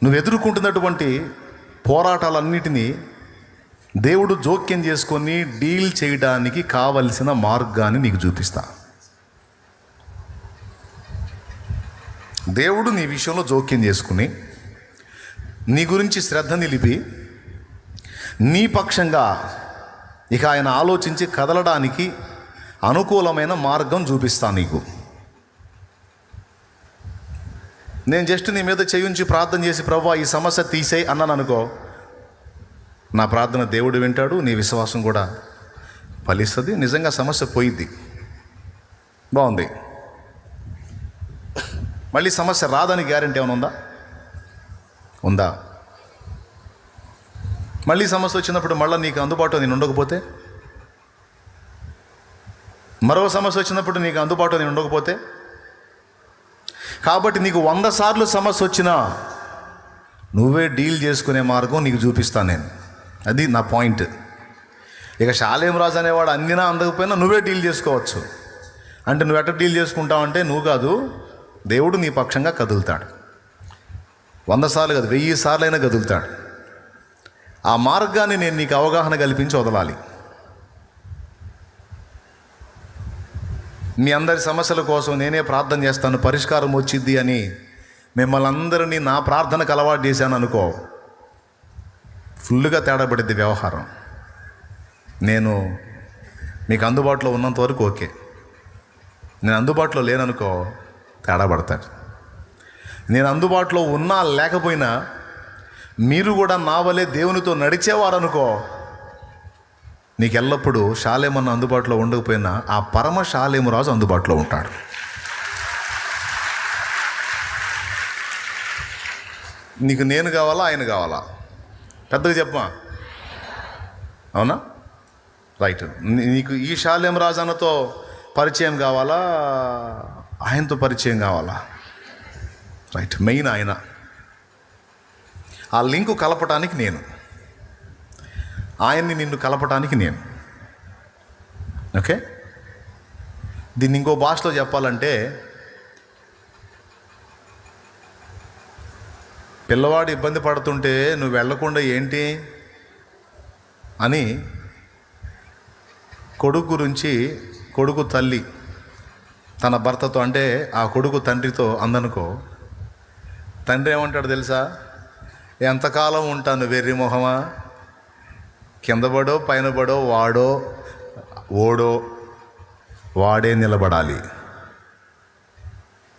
నువ్వు ఎదుర్కొంటున్నటువంటి పోరాటాలన్నిటినీ దేవుడు జోక్యం చేసుకొని డీల్ చేయడానికి కావలసిన మార్గాన్ని నీకు చూపిస్తా. దేవుడు నీ విషయంలో జోక్యం చేసుకుని నీ గురించి శ్రద్ధ నిలిపి నీ పక్షంగా ఇక ఆయన ఆలోచించి కదలడానికి అనుకూలమైన మార్గం చూపిస్తా నీకు. నేను జస్ట్ నీ మీద చేయించి ప్రార్థన చేసి ప్రభువా ఈ సమస్య తీసేయి అన్నాను అనుకో, నా ప్రార్థన దేవుడు వింటాడు, నీ విశ్వాసం కూడా ఫలిస్తుంది, నిజంగా సమస్య పోయిద్ది, బాగుంది. మళ్ళీ సమస్య రాదని గ్యారెంటీ ఏమైనా ఉందా? మళ్ళీ సమస్య వచ్చినప్పుడు మళ్ళీ నీకు అందుబాటులో నేను ఉండకపోతే, మరో సమస్య వచ్చినప్పుడు నీకు అందుబాటులో నేను ఉండకపోతే, కాబట్టి నీకు 100 సార్లు సమస్య వచ్చినా నువ్వే డీల్ చేసుకునే మార్గం నీకు చూపిస్తాను నేను. అది నా పాయింట్. ఇక షాలేం రాజు అనేవాడు అందినా అందకపోయినా నువ్వే డీల్ చేసుకోవచ్చు. అంటే నువ్వు ఎట్లా డీల్ చేసుకుంటావు అంటే, నువ్వు కాదు, దేవుడు నీ పక్షంగా కదులుతాడు. 100 సార్లు కాదు, 1000 సార్లు అయినా కదులుతాడు. ఆ మార్గాన్ని నేను నీకు అవగాహన కల్పించి వదలాలి. మీ అందరి సమస్యల కోసం నేనే ప్రార్థన చేస్తాను, పరిష్కారం వచ్చిద్ది అని మిమ్మల్ని అందరినీ నా ప్రార్థనకు అలవాటు చేశాను అనుకో, ఫుల్గా తేడా పడిద్ది వ్యవహారం. నేను మీకు అందుబాటులో ఉన్నంత వరకు ఓకే, నేను అందుబాటులో లేననుకో తేడా పడతాడు. నేను అందుబాటులో ఉన్నా లేకపోయినా మీరు కూడా నా వలే దేవునితో నడిచేవారనుకో, నీకు ఎల్లప్పుడూ షాలేమన్న అందుబాటులో ఉండకపోయినా ఆ పరమ షాలేము రాజు అందుబాటులో ఉంటాడు. నీకు నేను కావాలా, ఆయన కావాలా? పెద్దగా చెప్పమా, అవునా? రైట్. నీకు ఈ షాలేం రాజు అన్నతో పరిచయం కావాలా, ఆయనతో పరిచయం కావాలా? రైట్. మెయిన్ ఆయన. ఆ లింకు కలపటానికి నేను, ఆయన్ని నిన్ను కలపటానికి నేను. ఓకే. దీన్ని ఇంకో భాషలో చెప్పాలంటే, పిల్లవాడు ఇబ్బంది పడుతుంటే నువ్వు వెళ్ళకుండా ఏంటి అని కొడుకు గురించి కొడుకు తల్లి తన భర్తతో, అంటే ఆ కొడుకు తండ్రితో అందనుకో, తండ్రి ఏమంటాడు తెలుసా? ఎంతకాలం ఉంటాను వెర్రి మొహమా, కింద పడో పైన పడో వాడో ఓడో వాడే నిలబడాలి,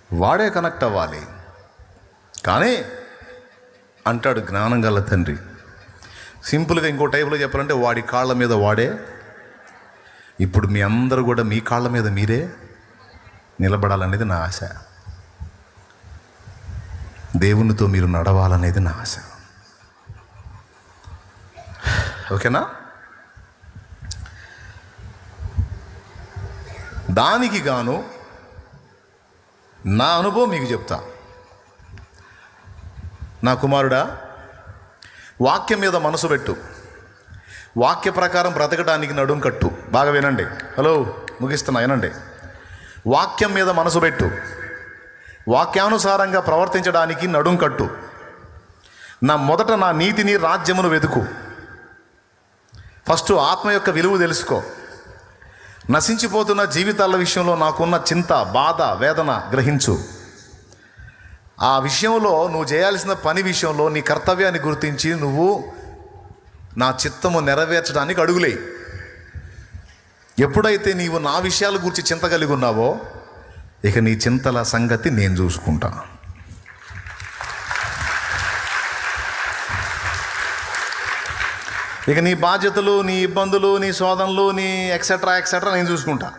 వాడే కనెక్ట్ అవ్వాలి. కానీ అంటాడు జ్ఞానం గల తండ్రి. సింపుల్గా ఇంకో టైప్లో చెప్పాలంటే, వాడి కాళ్ళ మీద వాడే. ఇప్పుడు మీ అందరూ కూడా మీ కాళ్ళ మీద మీరే నిలబడాలనేది నా ఆశ. దేవునితో మీరు నడవాలనేది నా ఆశ. ఓకేనా? దానికి గాను నా అనుభవం మీకు చెప్తా. నా కుమారుడా, వాక్యం మీద మనసు పెట్టు, వాక్య ప్రకారం బ్రతకడానికి నడుం కట్టు. బాగా వినండి. హలో, ముగిస్తున్నా, వినండి. వాక్యం మీద మనసు పెట్టు, వాక్యానుసారంగా ప్రవర్తించడానికి నడుం కట్టు. మొదట నా నీతిని రాజ్యమును వెతుకు. ఫస్ట్ ఆత్మ యొక్క విలువ తెలుసుకో. నశించిపోతున్న జీవితాల విషయంలో నాకున్న చింత, బాధ, వేదన గ్రహించు. ఆ విషయంలో నువ్వు చేయాల్సిన పని విషయంలో నీ కర్తవ్యాన్ని గుర్తించి నువ్వు నా చిత్తము నెరవేర్చడానికి అడుగులేయి. ఎప్పుడైతే నీవు నా విషయాల గురించి చింత కలిగి ఉన్నావో, ఇక నీ చింతల సంగతి నేను చూసుకుంటా. ఇక నీ బాధ్యతలు, నీ ఇబ్బందులు, నీ శోధనలు, నీ ఎక్సెట్రా ఎక్సెట్రా నేను చూసుకుంటా.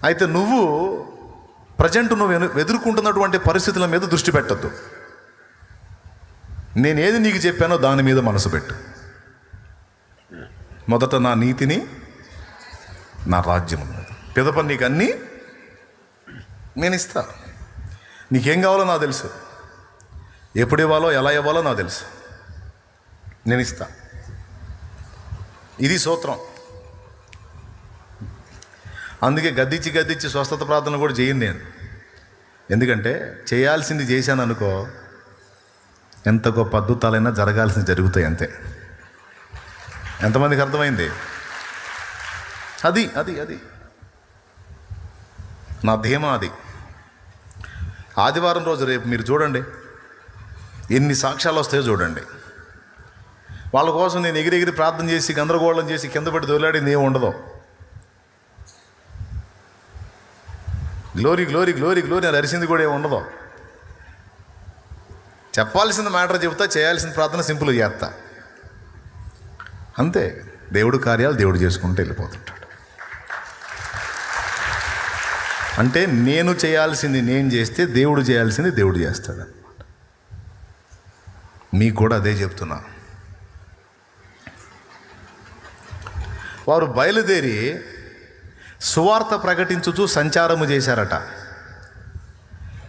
అయితే నువ్వు ప్రజెంట్ నువ్వు ఎదుర్కొంటున్నటువంటి పరిస్థితుల మీద దృష్టి పెట్టద్దు. నేనేది నీకు చెప్పానో దాని మీద మనసు పెట్టు. మొదట నా నీతిని, నా రాజ్యము, పిదప నీకు అన్నీ నేను ఇస్తా. నీకేం కావాలో నాకు తెలుసు, ఎప్పుడు ఇవ్వాలో ఎలా ఇవ్వాలో నాకు తెలుసు, నేను ఇస్తా. ఇది సూత్రం. అందుకే గద్దించి స్వస్థత ప్రార్థన కూడా చేయను నేను. ఎందుకంటే చేయాల్సింది చేశాను అనుకో, ఎంత గొప్ప అద్భుతాలైనా జరగాల్సింది జరుగుతాయి అంతే. ఎంతమందికి అర్థమైంది? అది అది అది నా ధీమా. అది ఆదివారం రోజు రేపు మీరు చూడండి, ఎన్ని సాక్ష్యాలు వస్తాయో చూడండి. వాళ్ళ కోసం నేను ఎగిరెగిరి ప్రార్థన చేసి గందరగోళం చేసి కింద పెట్టి దొలాడింది ఏమి ఉండదు. గ్లోరీ గ్లోరీ గ్లోరీ గ్లోరీ అని అరిసింది కూడా ఏమి ఉండదు. చెప్పాల్సిన మ్యాటర్ చెబుతా, చేయాల్సిన ప్రార్థన సింపుల్గా చేస్తా అంతే. దేవుడు కార్యాలు దేవుడు చేసుకుంటూ వెళ్ళిపోతుంటాడు. అంటే నేను చేయాల్సింది నేను చేస్తే దేవుడు చేయాల్సింది దేవుడు చేస్తాడు అన్నమాట. మీకు కూడా అదే చెప్తున్నా. వారు బయలుదేరి సువార్త ప్రకటించుతూ సంచారము చేశారట.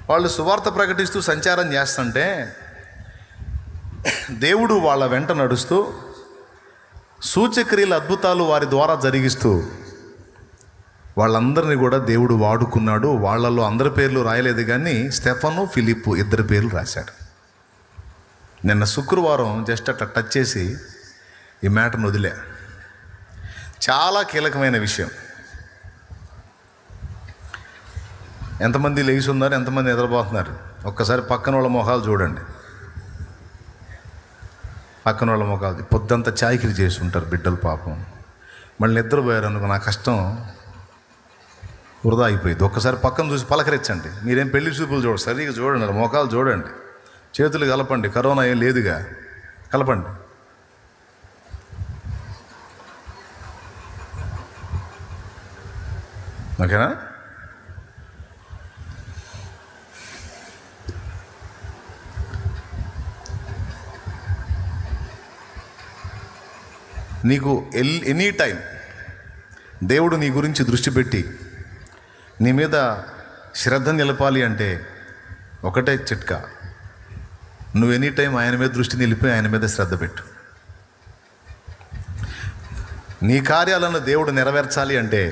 వాళ్ళు సువార్త ప్రకటిస్తూ సంచారం చేస్తుంటే దేవుడు వాళ్ళ వెంట నడుస్తూ సూచక్రియల అద్భుతాలు వారి ద్వారా జరిగిస్తూ వాళ్ళందరినీ కూడా దేవుడు వాడుకున్నాడు. వాళ్ళల్లో అందరి పేర్లు రాయలేదు, కానీ స్టెఫను, ఫిలిప్పు ఇద్దరి పేర్లు రాశాడు. నిన్న శుక్రవారం జస్ట్ అట్లా టచ్ చేసి ఈ మ్యాటర్ను వదిలే. చాలా కీలకమైన విషయం. ఎంతమంది లేచి ఉన్నారు, ఎంతమంది నిద్రపోతున్నారు? ఒక్కసారి పక్కన వాళ్ళ మొహాలు చూడండి. పక్కన వాళ్ళ మొహాలు పొద్దంతా చాకిరి చేసి ఉంటారు బిడ్డలు పాపం. మళ్ళీ నిద్రపోయారు అనుకో, నా కష్టం వృధా అయిపోయింది. ఒక్కసారి పక్కన చూసి పలకరించండి. మీరేం పెళ్లి చూపులు చూడండి, సరిగా చూడండి, మొఖాలు చూడండి, చేతులు కలపండి. కరోనా ఏం లేదుగా, కలపండి. ఓకేనా? నీకు ఎనీ టైం దేవుడు నీ గురించి దృష్టి పెట్టి నీ మీద శ్రద్ధ నిలపాలి అంటే ఒకటే చిట్కా, నువ్వు ఎనీ టైం ఆయన మీద దృష్టి నిలిపి ఆయన మీద శ్రద్ధ పెట్టు. నీ కార్యాలను దేవుడు నెరవేర్చాలి అంటే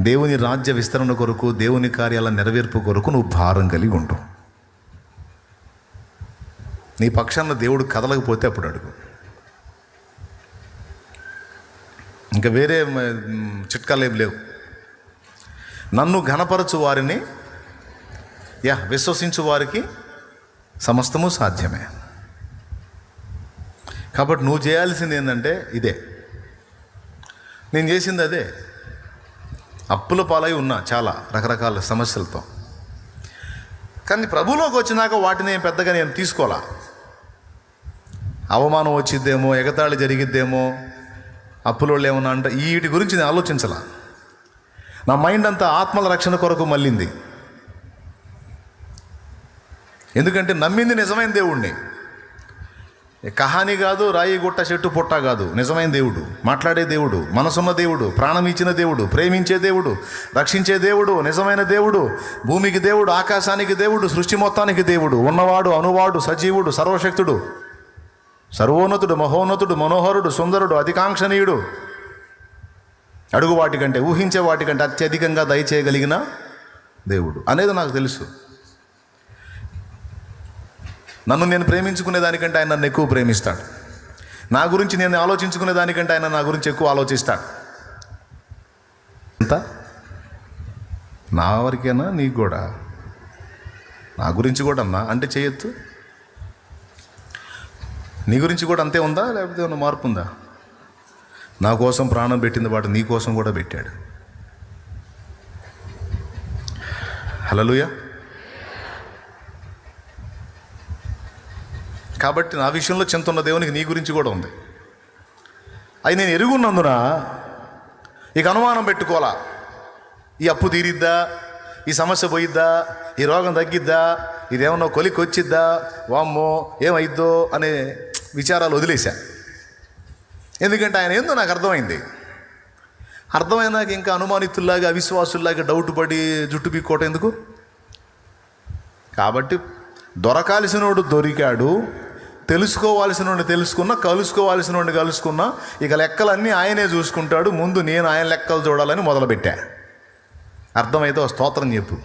దేవుని రాజ్య విస్తరణ కొరకు, దేవుని కార్యాల నెరవేర్పు కొరకు నువ్వు భారం కలిగి ఉండు. నీ పక్షాన దేవుడు కదలకపోతే అప్పుడు అడుగు. ఇంకా వేరే చిట్కాలు ఏం లేవు. నన్ను ఘనపరచు వారిని, విశ్వసించు వారికి సమస్తము సాధ్యమే. కాబట్టి నువ్వు చేయాల్సింది ఏంటంటే ఇదే. నేను చేసింది అదే. అప్పుల పాలై ఉన్నా చాలా రకరకాల సమస్యలతో, కానీ ప్రభువులోకి వచ్చినాక వాటిని పెద్దగా నేను తీసుకోవాలా. అవమానం వచ్చిద్దేమో, ఎగతాళి జరిగిద్దేమో, అప్పులోళ్ళు ఏమన్నా అంటే వీటి గురించి నేను ఆలోచించాల. నా మైండ్ అంతా ఆత్మల రక్షణ కొరకు మళ్ళింది. ఎందుకంటే నమ్మింది నిజమైన దేవుణ్ణి. కహాని కాదు, రాయి గుట్ట చెట్టు పుట్ట కాదు, నిజమైన దేవుడు, మాట్లాడే దేవుడు, మనసున్న దేవుడు, ప్రాణం ఇచ్చిన దేవుడు, ప్రేమించే దేవుడు, రక్షించే దేవుడు, నిజమైన దేవుడు, భూమికి దేవుడు, ఆకాశానికి దేవుడు, సృష్టి మొత్తానికి దేవుడు, ఉన్నవాడు, అనువాడు, సజీవుడు, సర్వశక్తుడు, సర్వోన్నతుడు, మహోన్నతుడు, మనోహరుడు, సుందరుడు, అధికాంక్షణీయుడు, అడుగు వాటికంటే, ఊహించే వాటికంటే అత్యధికంగా దయచేయగలిగిన దేవుడు అనేది నాకు తెలుసు. నన్ను నేను ప్రేమించుకునే దానికంటే ఆయన నన్ను ఎక్కువ ప్రేమిస్తాడు. నా గురించి నేను ఆలోచించుకునే దానికంటే ఆయన నా గురించి ఎక్కువ ఆలోచిస్తాడు. ఎంత నా వరకేనా? నీకు కూడా నా గురించి కూడా అన్నా అంటే చేయొచ్చు. నీ గురించి కూడా అంతే ఉందా, లేకపోతే ఏమన్నా మార్పు ఉందా? నా కోసం ప్రాణం పెట్టింది వాడు నీ కోసం కూడా పెట్టాడు. హల్లెలూయా. కాబట్టి నా విషయంలో చింత ఉన్న దేవునికి నీ గురించి కూడా ఉంది. అది నేను ఎరుగున్నందున ఇక అనుమానం పెట్టుకోవాలా. ఈ అప్పు తీరిద్దా, ఈ సమస్య పోయిద్దా, ఈ రోగం తగ్గిద్దా, ఇదేమన్నా కొలికి వచ్చిద్దా, వామ్మో ఏమైద్దో అనే విచారాలు వదిలేశా. ఎందుకంటే ఆయన ఏందో నాకు అర్థమైంది. అర్థమైనాక ఇంకా అనుమానితుల్లాగా, అవిశ్వాసుల్లాగా డౌట్ పడి జుట్టు పీక్కోవటం ఎందుకు? కాబట్టి దొరకాల్సినోడు దొరికాడు, తెలుసుకోవాల్సినోడిని తెలుసుకున్నా, కలుసుకోవాల్సినోడిని కలుసుకున్నా, ఇక లెక్కలన్నీ ఆయనే చూసుకుంటాడు. ముందు నేను ఆయన లెక్కలు చూడాలని మొదలుపెట్టా. అర్థమైతే ఒక స్తోత్రం చెప్పు.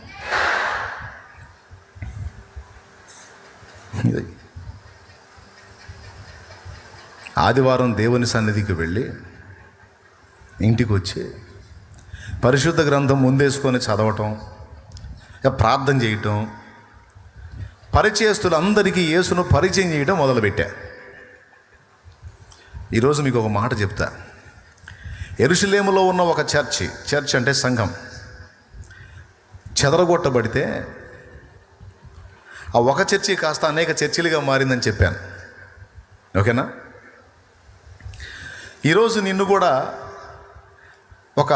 ఆదివారం దేవుని సన్నిధికి వెళ్ళి ఇంటికి వచ్చి పరిశుద్ధ గ్రంథం ముందేసుకొని చదవటం, ప్రార్థన చేయటం, పరిచయస్తులందరికీ యేసును పరిచయం చేయడం మొదలుపెట్టా. ఈరోజు మీకు ఒక మాట చెప్తా. యెరూషలేములో ఉన్న ఒక చర్చ్ అంటే సంఘం చెదరగొట్టబడితే ఆ ఒక చర్చి కాస్త అనేక చర్చిలుగా మారిందని చెప్పాను. ఓకేనా? ఈరోజు నిన్ను కూడా ఒక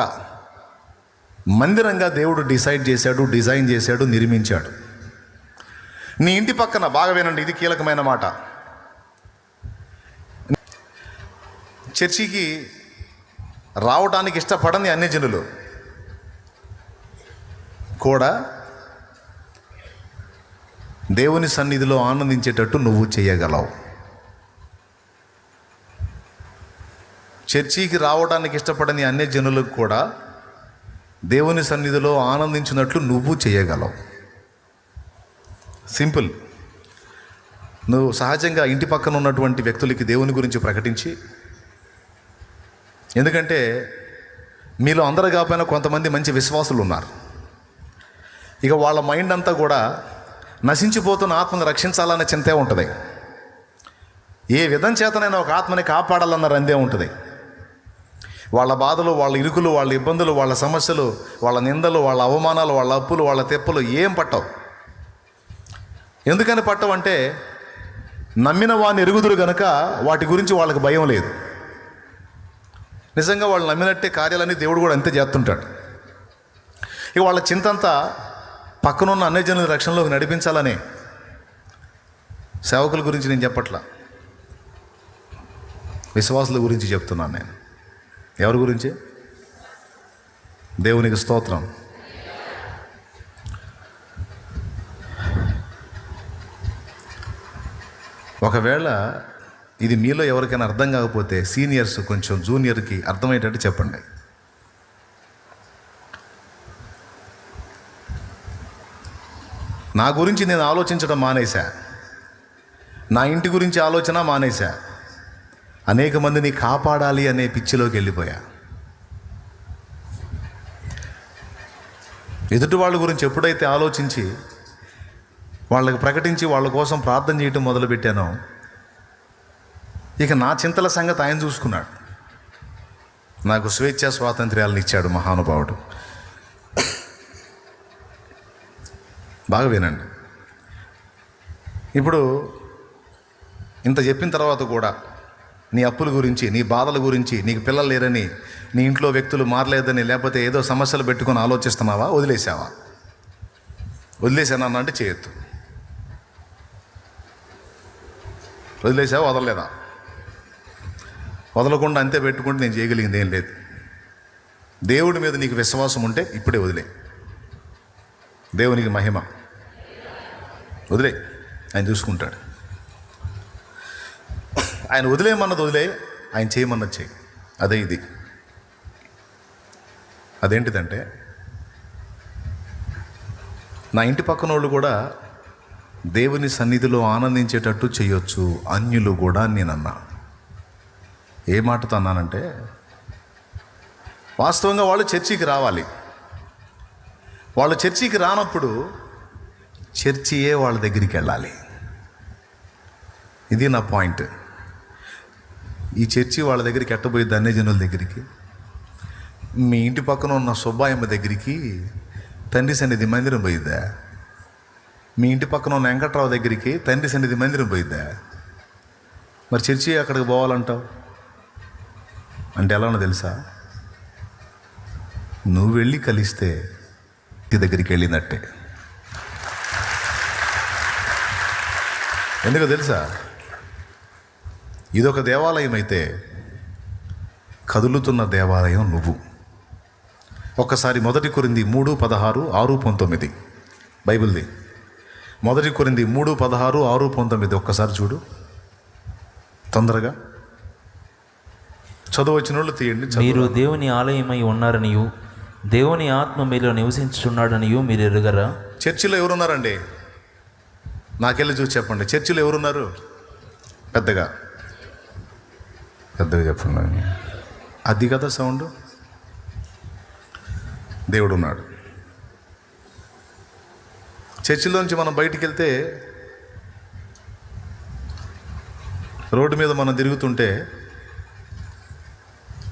మందిరంగా దేవుడు డిజైన్ చేశాడు, నిర్మించాడు. నీ ఇంటి పక్కన, బాగా వినండి, ఇది కీలకమైన మాట, చర్చికి రావడానికి ఇష్టపడని అన్యజనులు కూడా దేవుని సన్నిధిలో ఆనందించేటట్టు నువ్వు చేయగలవు. చర్చికి రావడానికి ఇష్టపడని అన్యజనులకు కూడా దేవుని సన్నిధిలో ఆనందించినట్లు నువ్వు చేయగలవు. సింపుల్. నువ్వు సహజంగా ఇంటి పక్కన ఉన్నటువంటి వ్యక్తులకి దేవుని గురించి ప్రకటించి, ఎందుకంటే మీలో అందరూ కాకపోయినా కొంతమంది మంచి విశ్వాసులు ఉన్నారు. ఇక వాళ్ళ మైండ్ అంతా కూడా నశించిపోతున్న ఆత్మను రక్షించాలనే చింతే ఉంటుంది. ఏ విధం చేతనైనా ఒక ఆత్మని కాపాడాలన్న రందే ఉంటుంది. వాళ్ళ బాధలు, వాళ్ళ ఇరుకులు, వాళ్ళ ఇబ్బందులు, వాళ్ళ సమస్యలు, వాళ్ళ నిందలు, వాళ్ళ అవమానాలు, వాళ్ళ అప్పులు, వాళ్ళ తెప్పలు ఏం పట్టవు. ఎందుకని పట్టవంటే నమ్మిన వాడిని ఎరుగుదురు గనక వాటి గురించి వాళ్ళకి భయం లేదు. నిజంగా వాళ్ళు నమ్మినట్టే కార్యాలన్నీ దేవుడు కూడా అంతే చేస్తుంటాడు. ఇక వాళ్ళ చింతంతా పక్కనున్న అన్యజనుల రక్షణలోకి నడిపించాలనే. సేవకుల గురించి నేను చెప్పట్లా, విశ్వాసుల గురించి చెప్తున్నాను నేను. ఎవరి గురించి? దేవునికి స్తోత్రం. ఒకవేళ ఇది మీలో ఎవరికైనా అర్థం కాకపోతే సీనియర్స్ కొంచెం జూనియర్కి అర్థమయ్యేటట్టు చెప్పండి. నా గురించి నేను ఆలోచించడం మానేశా, నా ఇంటి గురించి ఆలోచన మానేశా, అనేక మందిని కాపాడాలి అనే పిచ్చిలోకి వెళ్ళిపోయా. ఎదుటి వాళ్ళ గురించి ఎప్పుడైతే ఆలోచించి వాళ్ళకి ప్రకటించి వాళ్ళ కోసం ప్రార్థన చేయటం మొదలుపెట్టానో, ఇక నా చింతల సంగతి ఆయన చూసుకున్నాడు. నాకు స్వేచ్ఛా స్వాతంత్ర్యాలను ఇచ్చాడు మహానుభావుడు. బాగా వినండి. ఇప్పుడు ఇంత చెప్పిన తర్వాత కూడా నీ అప్పుల గురించి, నీ బాధల గురించి, నీకు పిల్లలు లేరని, నీ ఇంట్లో వ్యక్తులు మారలేదని, లేకపోతే ఏదో సమస్యలు పెట్టుకొని ఆలోచిస్తున్నావా? వదిలేసావా? వదిలేసానన్నా అంటే చేయొద్దు. వదిలేసావా? వదలలేదా? వదలకుండా అంతే పెట్టుకుంటే నేను చేయగలిగింది ఏం లేదు. దేవుడి మీద నీకు విశ్వాసం ఉంటే ఇప్పుడే వదిలే. దేవునికి మహిమ. వదిలే, ఆయన చూసుకుంటాడు. ఆయన వదిలేయమన్నది వదిలే, ఆయన చేయమన్నది చేయి. అదే ఇది. అదేంటిదంటే, నా ఇంటి పక్కన వాళ్ళు కూడా దేవుని సన్నిధిలో ఆనందించేటట్టు చేయొచ్చు, అన్యులు కూడా నేనన్నా. ఏ మాటతో అన్నానంటే, వాస్తవంగా వాళ్ళు చర్చికి రావాలి. వాళ్ళు చర్చికి రానప్పుడు చర్చియే వాళ్ళ దగ్గరికి వెళ్ళాలి. ఇది నా పాయింట్. ఈ చర్చి వాళ్ళ దగ్గరికి ఎట్టబోయిద్ది? అన్యజనుల దగ్గరికి. మీ ఇంటి పక్కన ఉన్న సుబ్బాయమ్మ దగ్గరికి తండ్రి సన్నిధి మందిరం పోయిద్దా? మీ ఇంటి పక్కన ఉన్న వెంకట్రావు దగ్గరికి తండ్రి సన్నిధి మందిరం పోయిద్దా? మరి చర్చి అక్కడికి పోవాలంటావు అంటే ఎలానో తెలుసా? నువ్వు వెళ్ళి కలిస్తే ఇంటి దగ్గరికి వెళ్ళినట్టే. ఎందుకో తెలుసా? ఇదొక దేవాలయం అయితే కదులుతున్న దేవాలయం నువ్వు. ఒక్కసారి 1 కొరింథీ 3:16, 6:19 బైబిల్ది. 1 కొరింథీ 3:16, 6:19 ఒక్కసారి చూడు తొందరగా. చదువు వచ్చిన వాళ్ళు తీయండి. మీరు దేవుని ఆలయమై ఉన్నారనియు దేవుని ఆత్మ మీలో నివసించుచున్నాడనియు మీరు ఎరుగరా? చర్చిలో ఎవరున్నారండి? నాకెళ్ళి చూసి చెప్పండి. చర్చిలో ఎవరున్నారు? పెద్దగా పెద్దగా చెప్పండి. అది కదా సౌండ్. దేవుడు ఉన్నాడు. చర్చిలోంచి మనం బయటికి వెళ్తే రోడ్డు మీద మనం తిరుగుతుంటే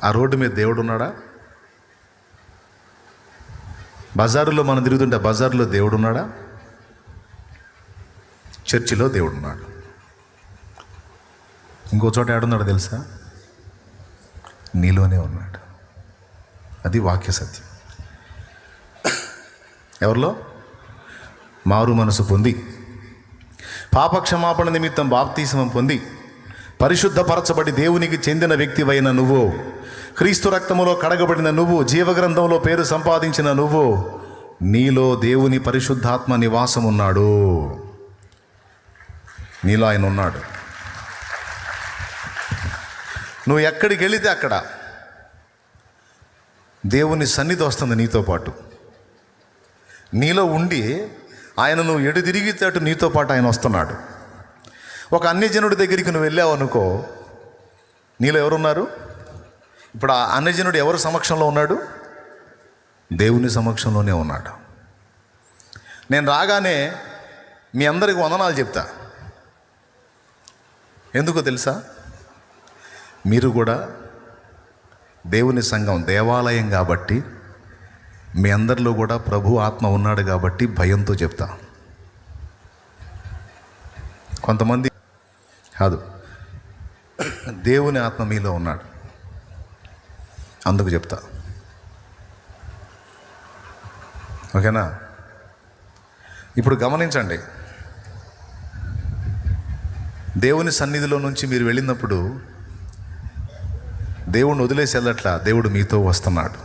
ఆ రోడ్డు మీద దేవుడు ఉన్నాడా? బజారులో మనం తిరుగుతుంటే బజారులో దేవుడు ఉన్నాడా? చర్చిలో దేవుడు ఉన్నాడు. ఇంకో చోట ఏడున్నాడు తెలుసా? నీలోనే ఉన్నాడు. అది వాక్య సత్యం. ఎవరిలో? మారు మనసు పొంది, పాపక్షమాపణ నిమిత్తం బాప్తీసం పొంది, పరిశుద్ధపరచబడి దేవునికి చెందిన వ్యక్తివైన నువ్వు, క్రీస్తు రక్తములో కడగబడిన నువ్వు, జీవగ్రంథంలో పేరు సంపాదించిన నువ్వు, నీలో దేవుని పరిశుద్ధాత్మ నివాసం ఉన్నాడు. నీలో ఆయన ఉన్నాడు. నువ్వు ఎక్కడికి వెళితే అక్కడ దేవుని సన్నిధి వస్తుంది నీతో పాటు. నీలో ఉండి ఆయన నువ్వు ఎడు తిరిగితే అటు నీతో పాటు ఆయన వస్తున్నాడు. ఒక అన్యజనుడి దగ్గరికి నువ్వు వెళ్ళావు అనుకో, నీలో ఎవరున్నారు? ఇప్పుడు ఆ అన్యజనుడు ఎవరు సమక్షంలో ఉన్నాడు? దేవుని సమక్షంలోనే ఉన్నాడు. నేను రాగానే మీ అందరికి వందనాలు చెప్తా. ఎందుకో తెలుసా? మీరు కూడా దేవుని సంఘం, దేవాలయం కాబట్టి మీ అందరిలో కూడా ప్రభు ఆత్మ ఉన్నాడు కాబట్టి భయంతో చెప్తా. కొంతమంది కాదు, దేవుని ఆత్మ మీలో ఉన్నాడు అందుకు చెప్తా. ఓకేనా? ఇప్పుడు గమనించండి, దేవుని సన్నిధిలో నుంచి మీరు వెళ్ళినప్పుడు దేవుడిని వదిలేసి వెళ్ళట్లా, దేవుడు మీతో వస్తున్నాడు.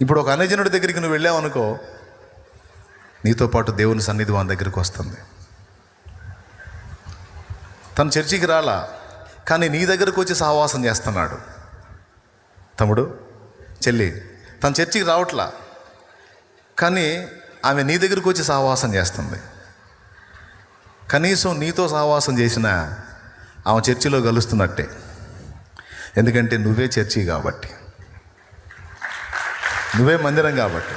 ఇప్పుడు ఒక అన్యజనుడి దగ్గరికి నువ్వు వెళ్ళావు అనుకో, నీతో పాటు దేవుని సన్నిధి వాని దగ్గరికి వస్తుంది. తను చర్చికి రాలా, కానీ నీ దగ్గరకు వచ్చి సహవాసం చేస్తున్నాడు. తమ్ముడు, చెల్లి, తను చర్చికి రావట్లా, కానీ ఆమె నీ దగ్గరకు వచ్చి సహవాసం చేస్తుంది. కనీసం నీతో సహవాసం చేసినా ఆమె చర్చిలో కలుస్తున్నట్టే. ఎందుకంటే నువ్వే చర్చి కాబట్టి, నువ్వే మందిరం కాబట్టి.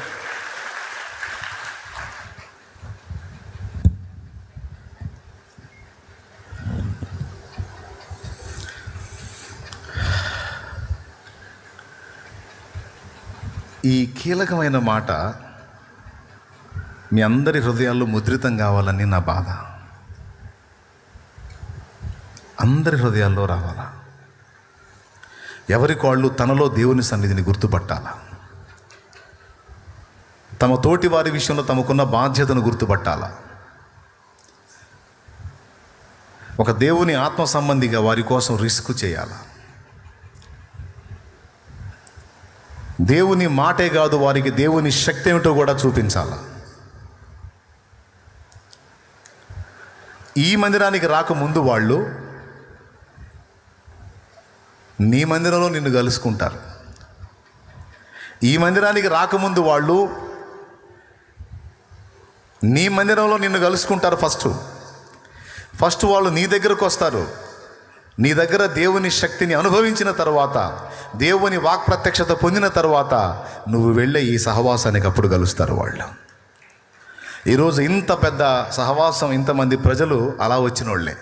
ఈ కీలకమైన మాట మీ అందరి హృదయాల్లో ముద్రితం కావాలని నా బాధ. అందరి హృదయాల్లో రావాలా. ఎవరికి వాళ్ళు తనలో దేవుని సన్నిధిని గుర్తుపట్టాలా. తమ తోటి వారి విషయంలో తమకున్న బాధ్యతను గుర్తుపట్టాలా. ఒక దేవుని ఆత్మ సంబంధిగా వారి కోసం రిస్క్ చేయాలా. దేవుని మాటే కాదు, వారికి దేవుని శక్తి ఏమిటో కూడా చూపించాలా. ఈ మందిరానికి రాకముందు వాళ్ళు నీ మందిరంలో నిన్ను కలుసుకుంటారు. ఈ మందిరానికి రాకముందు వాళ్ళు నీ మందిరంలో నిన్ను కలుసుకుంటారు. ఫస్ట్ వాళ్ళు నీ దగ్గరకు వస్తారు. నీ దగ్గర దేవుని శక్తిని అనుభవించిన తర్వాత, దేవుని వాక్ ప్రత్యక్షత పొందిన తర్వాత నువ్వు వెళ్ళే ఈ సహవాసానికి అప్పుడు కలుస్తారు వాళ్ళు. ఈరోజు ఇంత పెద్ద సహవాసం, ఇంతమంది ప్రజలు అలా వచ్చిన వాళ్ళే.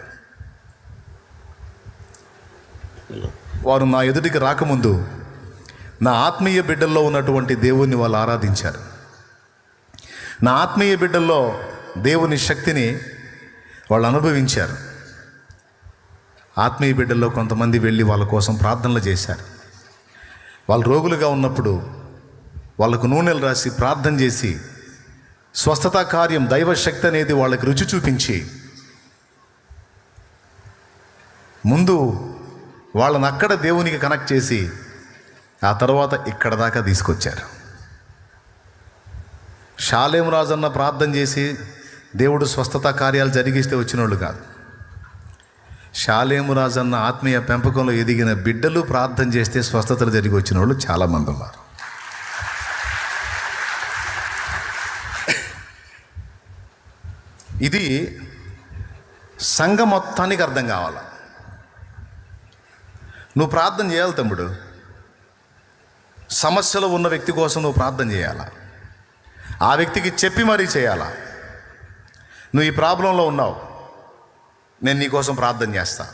వారు నా ఎదుటికి రాకముందు నా ఆత్మీయ బిడ్డల్లో ఉన్నటువంటి దేవుణ్ణి వాళ్ళు ఆరాధించారు. నా ఆత్మీయ బిడ్డల్లో దేవుని శక్తిని వాళ్ళు అనుభవించారు. ఆత్మీయ బిడ్డల్లో కొంతమంది వెళ్ళి వాళ్ళ కోసం ప్రార్థనలు చేశారు. వాళ్ళు రోగులుగా ఉన్నప్పుడు వాళ్ళకు నూనెలు రాసి ప్రార్థన చేసి స్వస్థతా కార్యం, దైవశక్తి అనేది వాళ్ళకి రుచి చూపించి ముందు వాళ్ళని అక్కడ దేవునికి కనెక్ట్ చేసి ఆ తర్వాత ఇక్కడ దాకా తీసుకొచ్చారు. షాలేం రాజన్న ప్రార్థన చేసి దేవుడు స్వస్థతా కార్యాలు జరిగిస్తే వచ్చిన వాళ్ళు కాదు. షాలేము రాజన్న ఆత్మీయ పెంపకంలో ఎదిగిన బిడ్డలు ప్రార్థన చేస్తే స్వస్థతలు జరిగి వచ్చిన వాళ్ళు చాలామంది ఉన్నారు. ఇది సంఘం మొత్తానికి అర్థం కావాలి. నువ్వు ప్రార్థన చేయాలి తమ్ముడు. సమస్యలో ఉన్న వ్యక్తి కోసం నువ్వు ప్రార్థన చేయాలా, ఆ వ్యక్తికి చెప్పి మరీ చేయాలా. నువ్వు ఈ ప్రాబ్లంలో ఉన్నావు, నేను నీకోసం ప్రార్థన చేస్తా,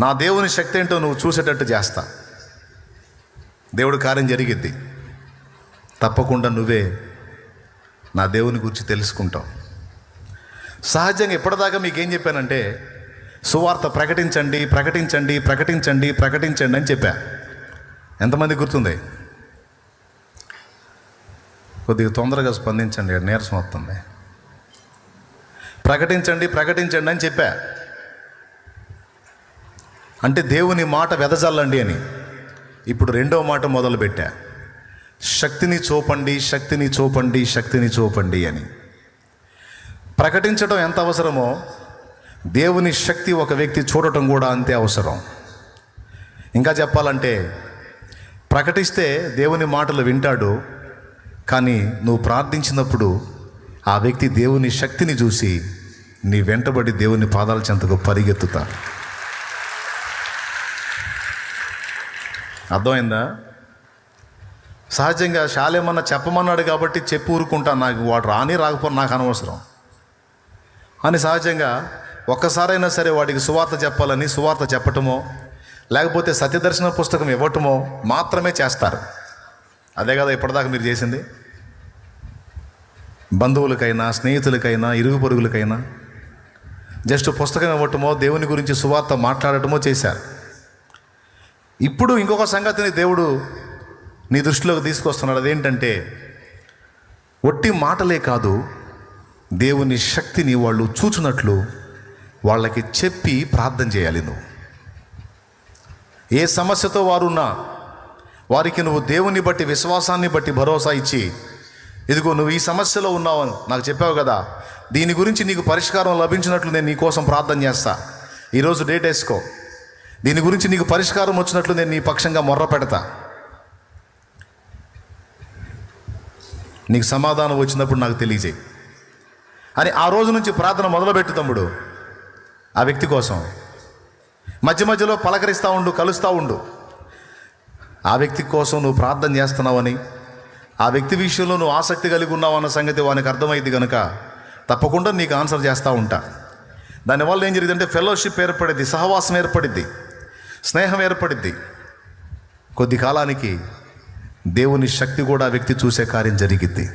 నా దేవుని శక్తి ఏంటో నువ్వు చూసేటట్టు చేస్తా, దేవుడు కార్యం జరిగిద్ది. తప్పకుండా నువ్వే నా దేవుని గురించి తెలుసుకుంటావు. సహజంగా ఇప్పటిదాకా మీకేం చెప్పానంటే సువార్త ప్రకటించండి ప్రకటించండి ప్రకటించండి ప్రకటించండి అని చెప్పా. ఎంతమంది గుర్తుంది? కొద్దిగా తొందరగా స్పందించండి, నీరసం వస్తుంది. ప్రకటించండి ప్రకటించండి అని చెప్పా. అంటే దేవుని మాట వెదజల్లండి అని. ఇప్పుడు రెండవ మాట మొదలుపెట్టా, శక్తిని చూపండి శక్తిని చూపండి శక్తిని చూపండి అని. ప్రకటించడం ఎంత అవసరమో దేవుని శక్తి ఒక వ్యక్తి చూడటం కూడా అంతే అవసరం. ఇంకా చెప్పాలంటే ప్రకటిస్తే దేవుని మాటలు వింటాడు, కానీ నువ్వు ప్రార్థించినప్పుడు ఆ వ్యక్తి దేవుని శక్తిని చూసి నీ వెంటబడి దేవుని పాదాల చెంతకు పరిగెత్తుతా. అర్థమైందా? సహజంగా శాలేమన్నా చెప్పమన్నాడు కాబట్టి చెప్పి ఊరుకుంటా, నాకు వాడు రాని రాకపోతే నాకు అనవసరం అని సహజంగా ఒక్కసారైనా సరే వాడికి సువార్త చెప్పాలని సువార్త చెప్పటమో లేకపోతే సత్యదర్శన పుస్తకం ఇవ్వటమో మాత్రమే చేస్తారు. అదే కదా ఇప్పటిదాకా మీరు చేసింది. బంధువులకైనా స్నేహితులకైనా ఇరుగు పొరుగులకైనా జస్ట్ పుస్తకం ఇవ్వటమో దేవుని గురించి సువార్త మాట్లాడటమో చేశారు. ఇప్పుడు ఇంకొక సంగతిని దేవుడు నీ దృష్టిలోకి తీసుకొస్తున్నాడు. అదేంటంటే ఒట్టి మాటలే కాదు, దేవుని శక్తిని వాళ్ళు చూచున్నట్లు వాళ్ళకి చెప్పి ప్రార్థన చేయాలి. నువ్వు ఏ సమస్యతో వారున్నా వారికి నువ్వు దేవుని బట్టి విశ్వాసాన్ని బట్టి భరోసా ఇచ్చి, ఇదిగో నువ్వు ఈ సమస్యలో ఉన్నావు నాకు చెప్పావు కదా, దీని గురించి నీకు పరిష్కారం లభించినట్లు నేను నీ కోసం ప్రార్థన చేస్తా, ఈరోజు డేట్ వేసుకో, దీని గురించి నీకు పరిష్కారం వచ్చినట్లు నేను నీ పక్షంగా మొర్ర పెడతా, నీకు సమాధానం వచ్చినప్పుడు నాకు తెలియజేయి అని ఆ రోజు నుంచి ప్రార్థన మొదలుపెట్టు తమ్ముడు. ఆ వ్యక్తి కోసం మధ్య మధ్యలో పలకరిస్తూ ఉండు, కలుస్తూ ఉండు. ఆ వ్యక్తి కోసం నువ్వు ప్రార్థన చేస్తున్నావని, ఆ వ్యక్తి విషయంలో నువ్వు ఆసక్తి కలిగి ఉన్నావు అన్న సంగతి వానికి అర్థమైంది కనుక తప్పకుండా నీకు ఆన్సర్ చేస్తూ ఉంటా. దానివల్ల ఏం జరిగిందంటే ఫెలోషిప్ ఏర్పడిద్ది, సహవాసం ఏర్పడిద్ది, స్నేహం ఏర్పడిద్ది. కొద్ది కాలానికి దేవుని శక్తి కూడా ఆ వ్యక్తి చూసే కార్యం జరిగిద్ది.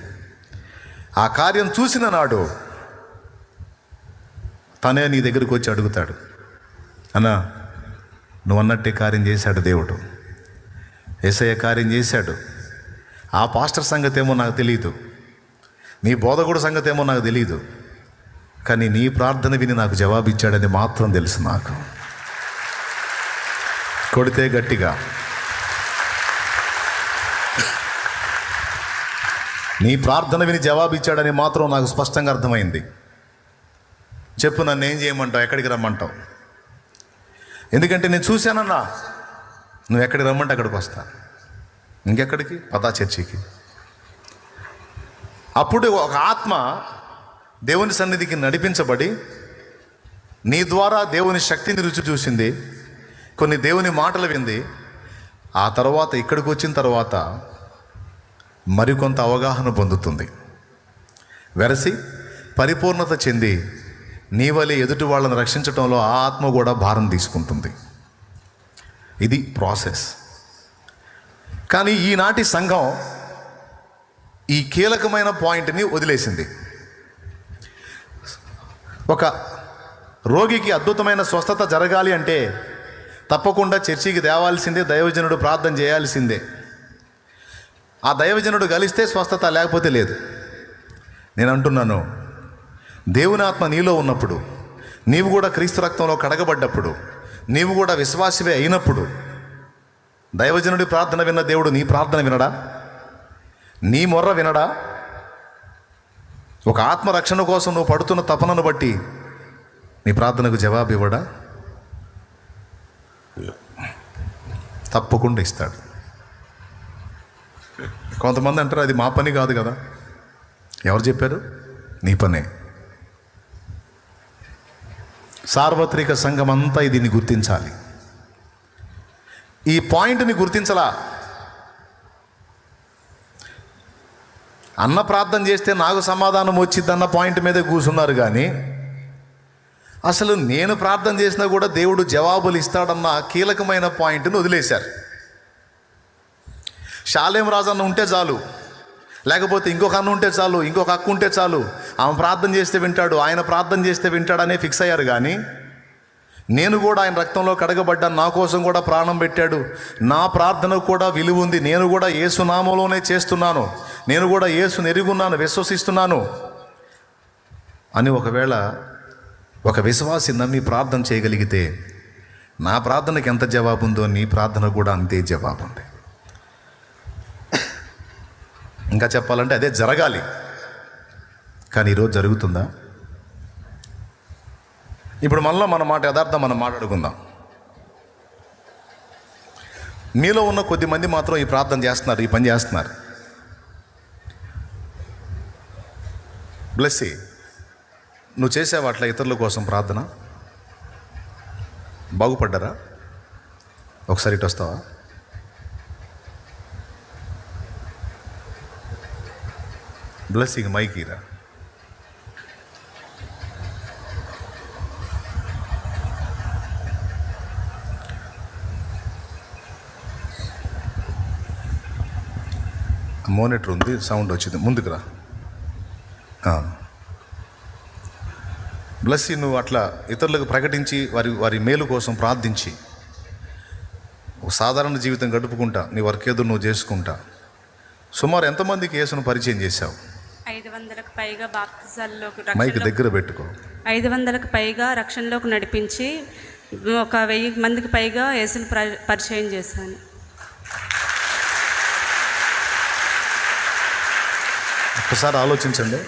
ఆ కార్యం చూసిన నాడు తనే నీ దగ్గరికి వచ్చి అడుగుతాడు, అన్నా నువ్వు అన్నట్టే కార్యం చేశాడు దేవుడు, యేసయ్య కార్యం చేశాడు. ఆ పాస్టర్ సంగతి ఏమో నాకు తెలియదు, నీ బోధకుడు సంగతి ఏమో నాకు తెలియదు, కానీ నీ ప్రార్థన విని నాకు జవాబిచ్చాడని మాత్రం తెలుసు. నాకు కొడితే గట్టిగా, నీ ప్రార్థన విని జవాబిచ్చాడని మాత్రం నాకు స్పష్టంగా అర్థమైంది. చెప్పు, నన్ను ఏం చేయమంటావు, ఎక్కడికి రమ్మంటావు? ఎందుకంటే నేను చూశానన్నా, నువ్వు ఎక్కడికి రమ్మంటే అక్కడికి వస్తా. ఇంకెక్కడికి? పదా చర్చికి. అప్పుడు ఒక ఆత్మ దేవుని సన్నిధికి నడిపించబడి నీ ద్వారా దేవుని శక్తిని రుచి చూసింది, కొన్ని దేవుని మాటలు వింది. ఆ తర్వాత ఇక్కడికి వచ్చిన తర్వాత మరికొంత అవగాహన పొందుతుంది. వెరసి పరిపూర్ణత చెంది నీ వలె ఎదుటి వాళ్ళని రక్షించడంలో ఆ ఆత్మ కూడా భారం తీసుకుంటుంది. ఇది ప్రాసెస్. కానీ ఈనాటి సంఘం ఈ కీలకమైన పాయింట్ని వదిలేసింది. ఒక రోగికి అద్భుతమైన స్వస్థత జరగాలి అంటే తప్పకుండా చర్చికి తేవాల్సిందే, దైవజనుడు ప్రార్థన చేయాల్సిందే. ఆ దైవజనుడు కలిస్తే స్వస్థత, లేకపోతే లేదు. నేను అంటున్నాను, దేవుని ఆత్మ నీలో ఉన్నప్పుడు, నీవు కూడా క్రీస్తు రక్తంలో కడగబడ్డప్పుడు, నీవు కూడా విశ్వాసివే అయినప్పుడు దైవజనుడి ప్రార్థన విన్న దేవుడు నీ ప్రార్థన వినడా? నీ మొర్ర వినడా? ఒక ఆత్మరక్షణ కోసం నువ్వు పడుతున్న తపనను బట్టి నీ ప్రార్థనకు జవాబు ఇవ్వడా? తప్పకుండా ఇస్తాడు. కొంతమంది అంటారు అది మా పని కాదు కదా. ఎవరు చెప్పారు? నీ పనే. సార్వత్రిక సంఘం అంతా దీన్ని గుర్తించాలి. ఈ పాయింట్ని గుర్తించలా. అన్న ప్రార్థన చేస్తే నాకు సమాధానం వచ్చిద్దన్న పాయింట్ మీద కూర్చున్నారు, కానీ అసలు నేను ప్రార్థన చేసినా కూడా దేవుడు జవాబులు ఇస్తాడన్న కీలకమైన పాయింట్ని వదిలేశారు. షాలేం రాజన్న ఉంటే చాలు, లేకపోతే ఇంకొక అన్న ఉంటే చాలు, ఇంకొక అక్క ఉంటే చాలు, ఆమె ప్రార్థన చేస్తే వింటాడు, ఆయన ప్రార్థన చేస్తే వింటాడనే ఫిక్స్ అయ్యారు. కానీ నేను కూడా ఆయన రక్తంలో కడగబడ్డాను, నా కోసం కూడా ప్రాణం పెట్టాడు, నా ప్రార్థనకు కూడా విలువ ఉంది, నేను కూడా యేసు నామంలోనే చేస్తున్నాను, నేను కూడా యేసుని ఎరుగున్నాను, విశ్వసిస్తున్నాను అని ఒకవేళ ఒక విశ్వాసి నమ్మి ప్రార్థన చేయగలిగితే నా ప్రార్థనకి ఎంత జవాబు ఉందో నీ ప్రార్థన కూడా అంతే జవాబు ఉంది. ఇంకా చెప్పాలంటే అదే జరగాలి. కానీ ఈరోజు జరుగుతుందా? ఇప్పుడు మళ్ళీ మన మాట యథార్థం మనం మాట్లాడుకుందాం. మీలో ఉన్న కొద్ది మంది మాత్రం ఈ ప్రార్థన చేస్తున్నారు, ఈ పని చేస్తున్నారు. బ్లెస్సీ, నువ్వు చేసావు అట్లా ఇతరుల కోసం ప్రార్థన? బాగుపడ్డారా? ఒకసారి ఇటు వస్తావా? బ్లెస్సింగ్ మైకీరా. మోనిటర్ ఉంది, సౌండ్ వచ్చింది, ముందుకు రా. బ్లెస్సీ, నువ్వు అట్లా ఇతరులకు ప్రకటించి వారి మేలు కోసం ప్రార్థించి ఒక సాధారణ జీవితం గడుపుకుంటా నీ వర్క్ ఏదో నువ్వు చేసుకుంటా సుమారు ఎంతమందికి యేసును పరిచయం చేశావు? 500కు పైగా బాప్తిజాల్లోకి, మైక్ దగ్గర పెట్టుకో. 500కు పైగా రక్షణలోకి నడిపించి ఒక 1000 మందికి పైగా యేసుని పరిచయం చేశాను. ఒకసారి ఆలోచించండి.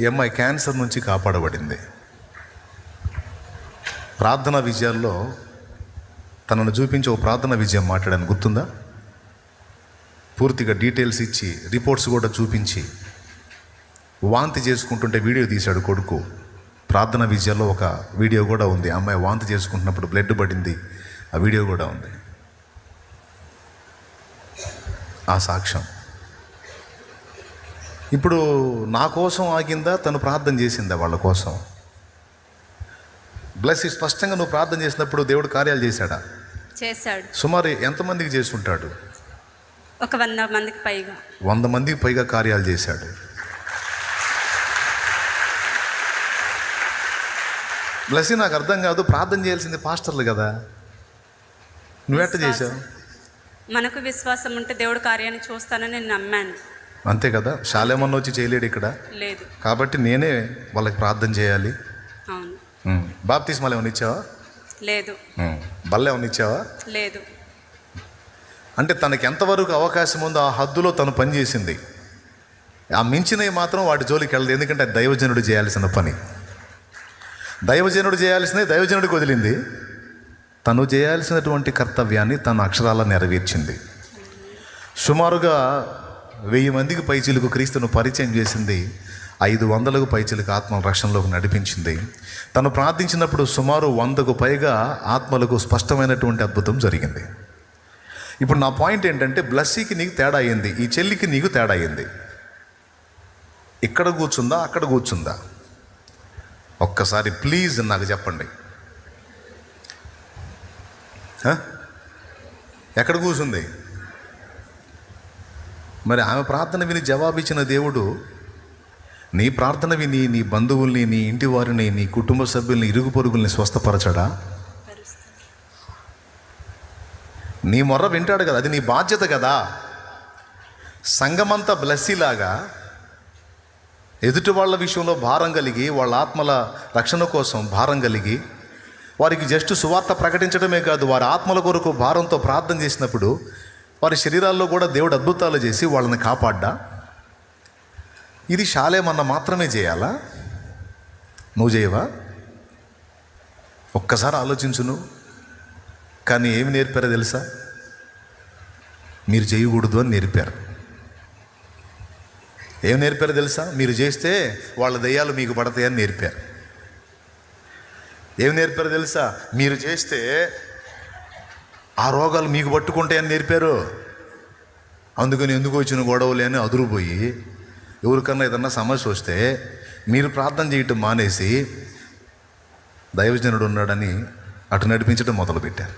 ఈ అమ్మాయి క్యాన్సర్ నుంచి కాపాడబడింది. ప్రార్థనా విజయాల్లో తనను చూపించి ఒక ప్రార్థనా విజయం మాట్లాడాను, గుర్తుందా? పూర్తిగా డీటెయిల్స్ ఇచ్చి రిపోర్ట్స్ కూడా చూపించి వాంతి చేసుకుంటుంటే వీడియో తీశాడు కొడుకు. ప్రార్థనా విజయాల్లో ఒక వీడియో కూడా ఉంది. అమ్మాయి వాంతి చేసుకుంటున్నప్పుడు బ్లడ్ పడింది, ఆ వీడియో కూడా ఉంది. ఆ సాక్ష్యం ఇప్పుడు నా కోసం ఆగిందా, తను ప్రార్థన చేసిందా వాళ్ళ కోసం? బ్లెస్, స్పష్టంగా నువ్వు ప్రార్థన చేసినప్పుడు దేవుడు కార్యాలు చేశాడా? చేశాడు. సుమారు ఎంతమందికి చేస్తుంటాడు? ఒక 100 మందికి పైగా. 100 మందికి పైగా కార్యాలు చేశాడు. బ్లెస్, నాకు అర్థం కాదు, ప్రార్థన చేయాల్సింది పాస్టర్లు కదా, నువ్వెట్ట చేశావు? మనకు విశ్వాసం ఉంటే దేవుడు కార్యాన్ని చూస్తానని నేను నమ్మాను. అంతే కదా. శాలేమన్న వచ్చి చేయలేడు ఇక్కడ, లేదు, కాబట్టి నేనే వాళ్ళకి ప్రార్థన చేయాలి. అవును. బాప్తిస్మాలు ఏమైనా ఇచ్చావా? లేదు. బల్ల ఏమైనా ఇచ్చావా? లేదు. అంటే తనకి ఎంతవరకు అవకాశం ఉందో ఆ హద్దులో తను పనిచేసింది. ఆ మించినవి మాత్రం వాటి జోలికి వెళ్ళదు, ఎందుకంటే దైవజనుడు చేయాల్సిన పని. దైవజనుడు చేయాల్సినవి దైవజనుడికి వదిలింది, తను చేయాల్సినటువంటి కర్తవ్యాన్ని తన అక్షరాల నెరవేర్చింది. సుమారుగా 1000 మందికి పైచీలకు క్రీస్తును పరిచయం చేసింది, 500కు పైచీలకు ఆత్మ రక్షణలోకి నడిపించింది. తను ప్రార్థించినప్పుడు సుమారు 100కు పైగా ఆత్మలకు స్పష్టమైనటువంటి అద్భుతం జరిగింది. ఇప్పుడు నా పాయింట్ ఏంటంటే, బ్లెస్సీకి నీకు తేడా అయింది, ఈ చెల్లికి నీకు తేడా అయింది. ఇక్కడ కూర్చుందా, అక్కడ కూర్చుందా? ఒక్కసారి ప్లీజ్ నాకు చెప్పండి. ఎక్కడ కూర్చుంది? మరి ఆమె ప్రార్థన విని జవాబిచ్చిన దేవుడు నీ ప్రార్థన విని నీ బంధువుల్ని, నీ ఇంటి వారిని, నీ కుటుంబ సభ్యుల్ని, ఇరుగు పొరుగుల్ని స్వస్థపరచడా? నీ మొర్ర వింటాడు కదా, అది నీ బాధ్యత కదా. సంఘమంతా బ్లెస్సీలాగా ఎదుటి వాళ్ళ విషయంలో భారం కలిగి, వాళ్ళ ఆత్మల రక్షణ కోసం భారం కలిగి, వారికి జస్ట్ సువార్త ప్రకటించడమే కాదు, వారి ఆత్మల కొరకు భారంతో ప్రార్థన చేసినప్పుడు వారి శరీరాల్లో కూడా దేవుడు అద్భుతాలు చేసి వాళ్ళని కాపాడ్డా? ఇది శాలేమన్న మాత్రమే చేయాలా? నువ్వు చేయవా? ఒక్కసారి ఆలోచించు నువ్వు. కానీ ఏమి నేర్పారో తెలుసా? మీరు చేయకూడదు అని నేర్పారు. ఏం నేర్పారో తెలుసా? మీరు చేస్తే వాళ్ళ దయ్యాలు మీకు పడతాయని నేర్పారు. ఏం నేర్పారో తెలుసా? మీరు చేస్తే ఆ రోగాలు మీకు పట్టుకుంటాయని నేర్పారు. అందుకని ఎందుకు వచ్చిన గొడవలే అని అదురుపోయి ఎవరికన్నా ఏదన్నా సమస్య వస్తే మీరు ప్రార్థన చేయటం మానేసి దైవజనుడు ఉన్నాడని అటు నడిపించడం మొదలుపెట్టారు.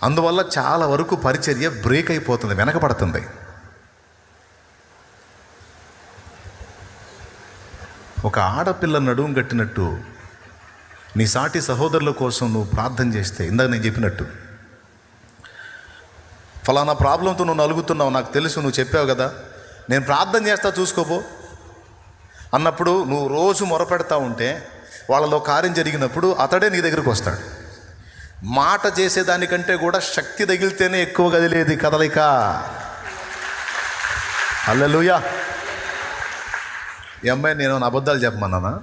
అందువల్ల చాలా వరకు పరిచర్య బ్రేక్ అయిపోతుంది, వెనకపడుతుంది. ఒక ఆడపిల్ల నడుము కట్టినట్టు నీ సాటి సహోదరుల కోసం నువ్వు ప్రార్థన చేస్తే, ఇందాక నేను చెప్పినట్టు, ఫలానా ప్రాబ్లంతో నువ్వు నలుగుతున్నావు, నాకు తెలుసు, నువ్వు చెప్పావు కదా, నేను ప్రార్థన చేస్తా చూసుకోబో అన్నప్పుడు నువ్వు రోజు మొరపెడతా ఉంటే వాళ్ళలో కార్యం జరిగినప్పుడు అతడే నీ దగ్గరికి వస్తాడు. మాట చేసేదానికంటే కూడా శక్తి తగిలితేనే ఎక్కువ కదిలేది కదలిక. హల్లెలూయా. ఈ అమ్మాయి నేను అబద్ధాలు చెప్పమన్నానా?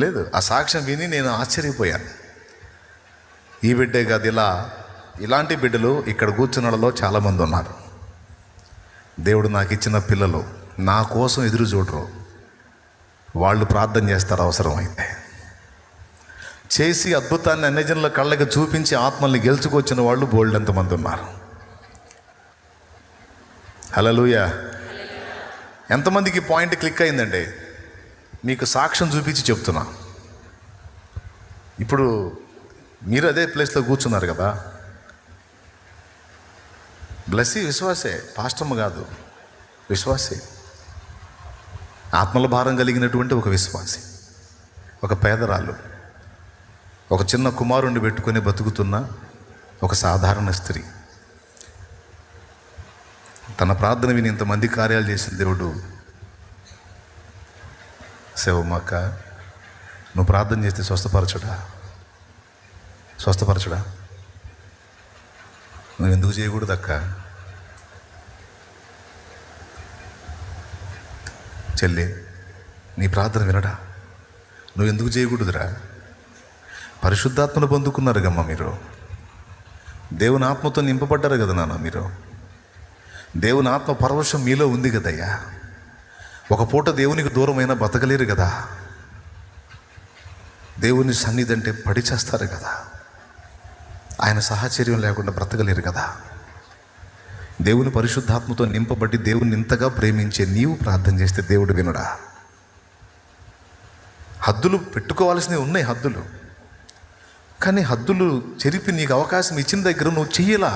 లేదు. ఆ సాక్ష్యం విని నేను ఆశ్చర్యపోయాను. ఈ బిడ్డే కాదు, ఇలాంటి బిడ్డలు ఇక్కడ కూర్చున్న వాళ్ళలో చాలామంది ఉన్నారు. దేవుడు నాకు ఇచ్చిన పిల్లలు నా కోసం ఎదురు చూడరు, వాళ్ళు ప్రార్థన చేస్తారు అవసరమైతే. చేసి అద్భుతాన్ని అన్ని జనుల కళ్ళకి చూపించి ఆత్మల్ని గెలుచుకొచ్చిన వాళ్ళు బోల్డ్ ఎంతమంది ఉన్నారు. హల్లెలూయా. ఎంతమందికి పాయింట్ క్లిక్ అయిందండి? మీకు సాక్ష్యం చూపించి చెప్తున్నా. ఇప్పుడు మీరు అదే ప్లేస్లో కూర్చున్నారు కదా. బ్లెస్సీ విశ్వాసే, పాస్టమ్మ కాదు, విశ్వాసే. ఆత్మల భారం కలిగినటువంటి ఒక విశ్వాసి, ఒక పేదరాలు, ఒక చిన్న కుమారుణ్ణి పెట్టుకొని బతుకుతున్న ఒక సాధారణ స్త్రీ. తన ప్రార్థన విని ఇంతమంది కార్యాలు చేసిన దేవుడు, సేవమ్మక్క నువ్వు ప్రార్థన చేస్తే స్వస్థపరచుడా? నువ్వు ఎందుకు చేయకూడదు అక్క? చెల్లి, నీ ప్రార్థన వినడా? నువ్వు ఎందుకు చేయకూడదురా? పరిశుద్ధాత్మను పొందుకున్నారు గమ్మ మీరు. దేవుని ఆత్మతో నింపబడ్డారు కదా నాన్న మీరు. దేవుని ఆత్మ పరవశం మీలో ఉంది కదయ్యా. ఒక పూట దేవునికి దూరమైనా బతకలేరు కదా. దేవుని సన్నిధి అంటే పడి చేస్తారు కదా. ఆయన సాహచర్యం లేకుండా బ్రతకలేరు కదా. దేవుని పరిశుద్ధాత్మతో నింపబడి దేవుని ఇంతగా ప్రేమించే నీవు ప్రార్థన చేస్తే దేవుడు వినడా? హద్దులు పెట్టుకోవాల్సినవి ఉన్నాయి, హద్దులు. కానీ హద్దులు చెరిపి నీకు అవకాశం ఇచ్చిన దగ్గర నువ్వు చెయ్యలా.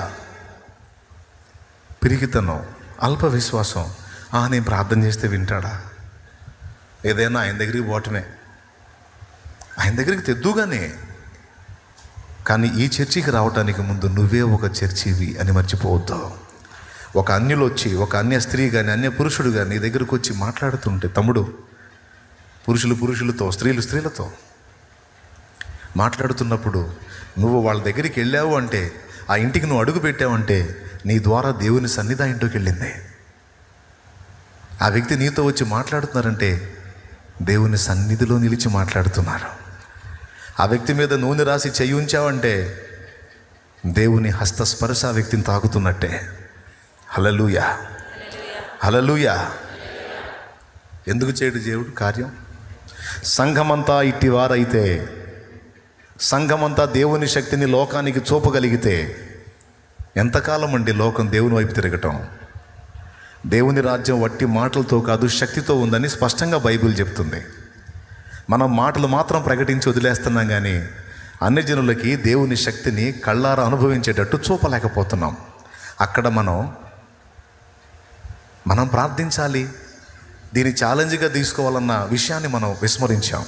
పిరికితనం, అల్ప విశ్వాసం. నేను ప్రార్థన చేస్తే వింటాడా? ఏదైనా ఆయన దగ్గరికి పోవటమే, ఆయన దగ్గరికి తెద్దుగానే. కానీ ఈ చర్చికి రావటానికి ముందు నువ్వే ఒక చర్చివి అని మర్చిపోవద్దు. ఒక అన్యులు వచ్చి, ఒక అన్య స్త్రీ కానీ అన్య పురుషుడు కానీ నీ దగ్గరకు వచ్చి మాట్లాడుతుంటే, తమ్ముడు, పురుషులు పురుషులతో, స్త్రీలు స్త్రీలతో మాట్లాడుతున్నప్పుడు నువ్వు వాళ్ళ దగ్గరికి వెళ్ళావు అంటే, ఆ ఇంటికి నువ్వు అడుగు పెట్టావంటే నీ ద్వారా దేవుని సన్నిధి ఆ ఇంటికి వెళ్ళింది. ఆ వ్యక్తి నీతో వచ్చి మాట్లాడుతున్నారంటే దేవుని సన్నిధిలో నిలిచి మాట్లాడుతున్నారు. ఆ వ్యక్తి మీద నూనె రాసి చెయ్యి ఉంచావంటే దేవుని హస్తస్పర్శ ఆ వ్యక్తిని తాకుతున్నట్టే. హల్లెలూయా, హల్లెలూయా. ఎందుకు చేయడు దేవుడు కార్యం? సంఘమంతా ఇట్టివారైతే, సంఘమంతా దేవుని శక్తిని లోకానికి చూపగలిగితే ఎంతకాలం అండి లోకం దేవుని వైపు తిరగటం? దేవుని రాజ్యం వట్టి మాటలతో కాదు, శక్తితో ఉందని స్పష్టంగా బైబిల్ చెప్తుంది. మనం మాటలు మాత్రం ప్రకటించి వదిలేస్తున్నాం, కానీ అన్ని జనులకి దేవుని శక్తిని కళ్ళారా అనుభవించేటట్టు చూపలేకపోతున్నాం. అక్కడ మనం ప్రార్థించాలి, దీన్ని ఛాలెంజ్గా తీసుకోవాలన్న విషయాన్ని మనం విస్మరించాం.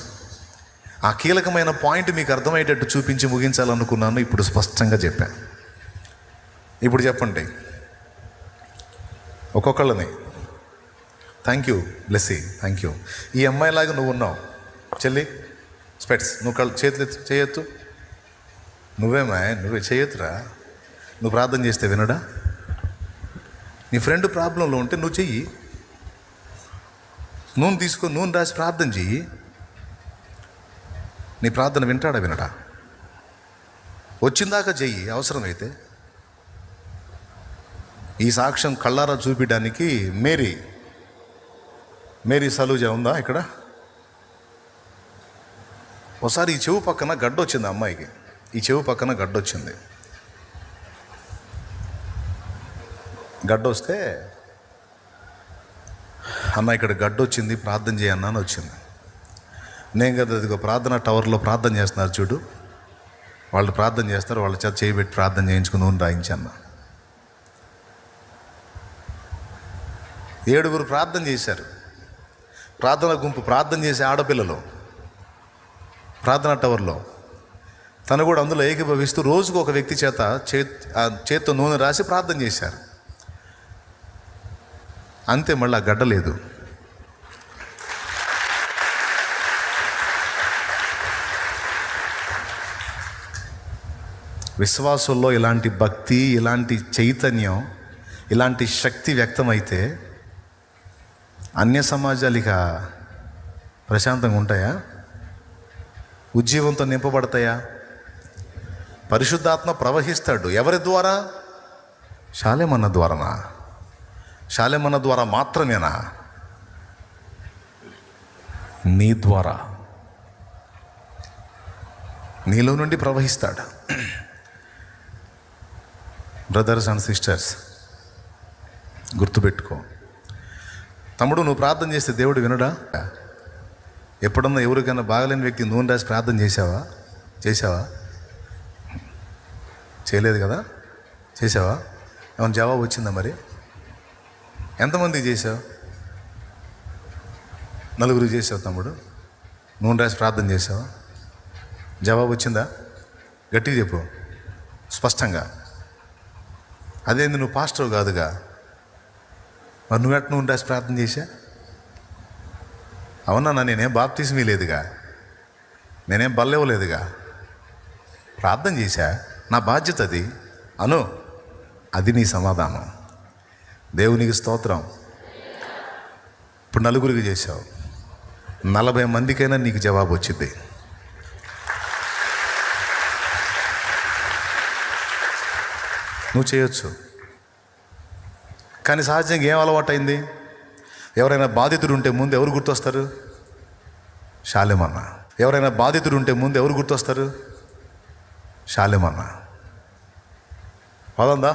ఆ కీలకమైన పాయింట్ మీకు అర్థమయ్యేటట్టు చూపించి ముగించాలనుకున్నాను. ఇప్పుడు స్పష్టంగా చెప్పాను. ఇప్పుడు చెప్పండి ఒక్కొక్కళ్ళని. Thank you Blessy, thank you. ఈ అమ్మాయిలాగా నువ్వు ఉన్నావు చెల్లి. స్పెట్స్, నువ్వు చేతులు చేయొద్దు. నువ్వే చేయొద్దురా. నువ్వు ప్రార్థన చేస్తే వినడా? నీ ఫ్రెండ్ ప్రాబ్లంలో ఉంటే నువ్వు చెయ్యి, నూనె రాసి ప్రార్థన చెయ్యి. నీ ప్రార్థన వింటాడా వినడా? వచ్చిందాకా చెయ్యి అవసరమైతే. ఈ సాక్ష్యం కళ్ళారా చూపించడానికి మేరీ సలూజా ఉందా ఇక్కడ? ఒకసారి ఈ చెవు పక్కన గడ్డొచ్చింది అమ్మాయికి. ఈ చెవు పక్కన గడ్డొచ్చింది. గడ్డొస్తే అన్న ఇక్కడ గడ్డొచ్చింది, ప్రార్థన చేయన్నా అని వచ్చింది. నేను కదా ఇదిగో ప్రార్థన టవర్లో ప్రార్థన చేస్తున్నారు చూడు, వాళ్ళు ప్రార్థన చేస్తారు, వాళ్ళ చేత చేయబెట్టి ప్రార్థన చేయించుకుని నూనె రాయించన్న. 7 ప్రార్థన చేశారు. ప్రార్థన గుంపు ప్రార్థన చేసే ఆడపిల్లలు ప్రార్థన టవర్లో. తను కూడా అందులో ఏకీభవిస్తూ రోజుకు ఒక వ్యక్తి చేత్తో నూనె రాసి ప్రార్థన చేశారు. అంతే, మళ్ళీ ఆ గడ్డ లేదు. విశ్వాసంలో ఇలాంటి భక్తి, ఇలాంటి చైతన్యం, ఇలాంటి శక్తి వ్యక్తమైతే అన్య సమాజాలు ఇక ప్రశాంతంగా ఉంటాయా? ఉజ్జీవంతో నింపబడతాయా? పరిశుద్ధాత్మ ప్రవహిస్తాడు. ఎవరి ద్వారా? షాలేమన్న ద్వారానా? షాలేమన్న ద్వారా మాత్రమేనా? నీ ద్వారా, నీలో నుండి ప్రవహిస్తాడు. బ్రదర్స్ అండ్ సిస్టర్స్, గుర్తుపెట్టుకో. తమ్ముడు, నువ్వు ప్రార్థన చేస్తే దేవుడు వినడా? ఎప్పుడన్నా ఎవరికైనా బాగలేని వ్యక్తి నూనె రాసి ప్రార్థన చేసావా? చేయలేదు కదా? చేసావా? ఏమైనా జవాబు వచ్చిందా? మరి ఎంతమందికి చేసావు? 4 చేసావు తమ్ముడు. నూనె రాసి ప్రార్థన చేసావా? జవాబు వచ్చిందా? గట్టిగా చెప్పు, స్పష్టంగా. అదేంది, నువ్వు పాస్టర్ కాదుగా, మరి నువ్వెట్ నూనె రాసి ప్రార్థన చేశా? అవునా? నేనేం బాప్తిస్మీ లేదుగా, నేనేం బల్లెవ్వలేదుగా, ప్రార్థన చేశా, నా బాధ్యత అది అను. అది నీ సమాధానం. దేవునికి స్తోత్రం. ఇప్పుడు 4 చేసావు, 40 మందికైనా నీకు జవాబు వచ్చింది. నువ్వు చేయొచ్చు. కానీ సహజంగా ఏం అలవాటైంది? ఎవరైనా బాధితుడు ఉంటే ముందు ఎవరు గుర్తొస్తారు? షాలేమన్న. ఎవరైనా బాధితుడు ఉంటే ముందు ఎవరు గుర్తొస్తారు? షాలేమన్న. పోదాందా,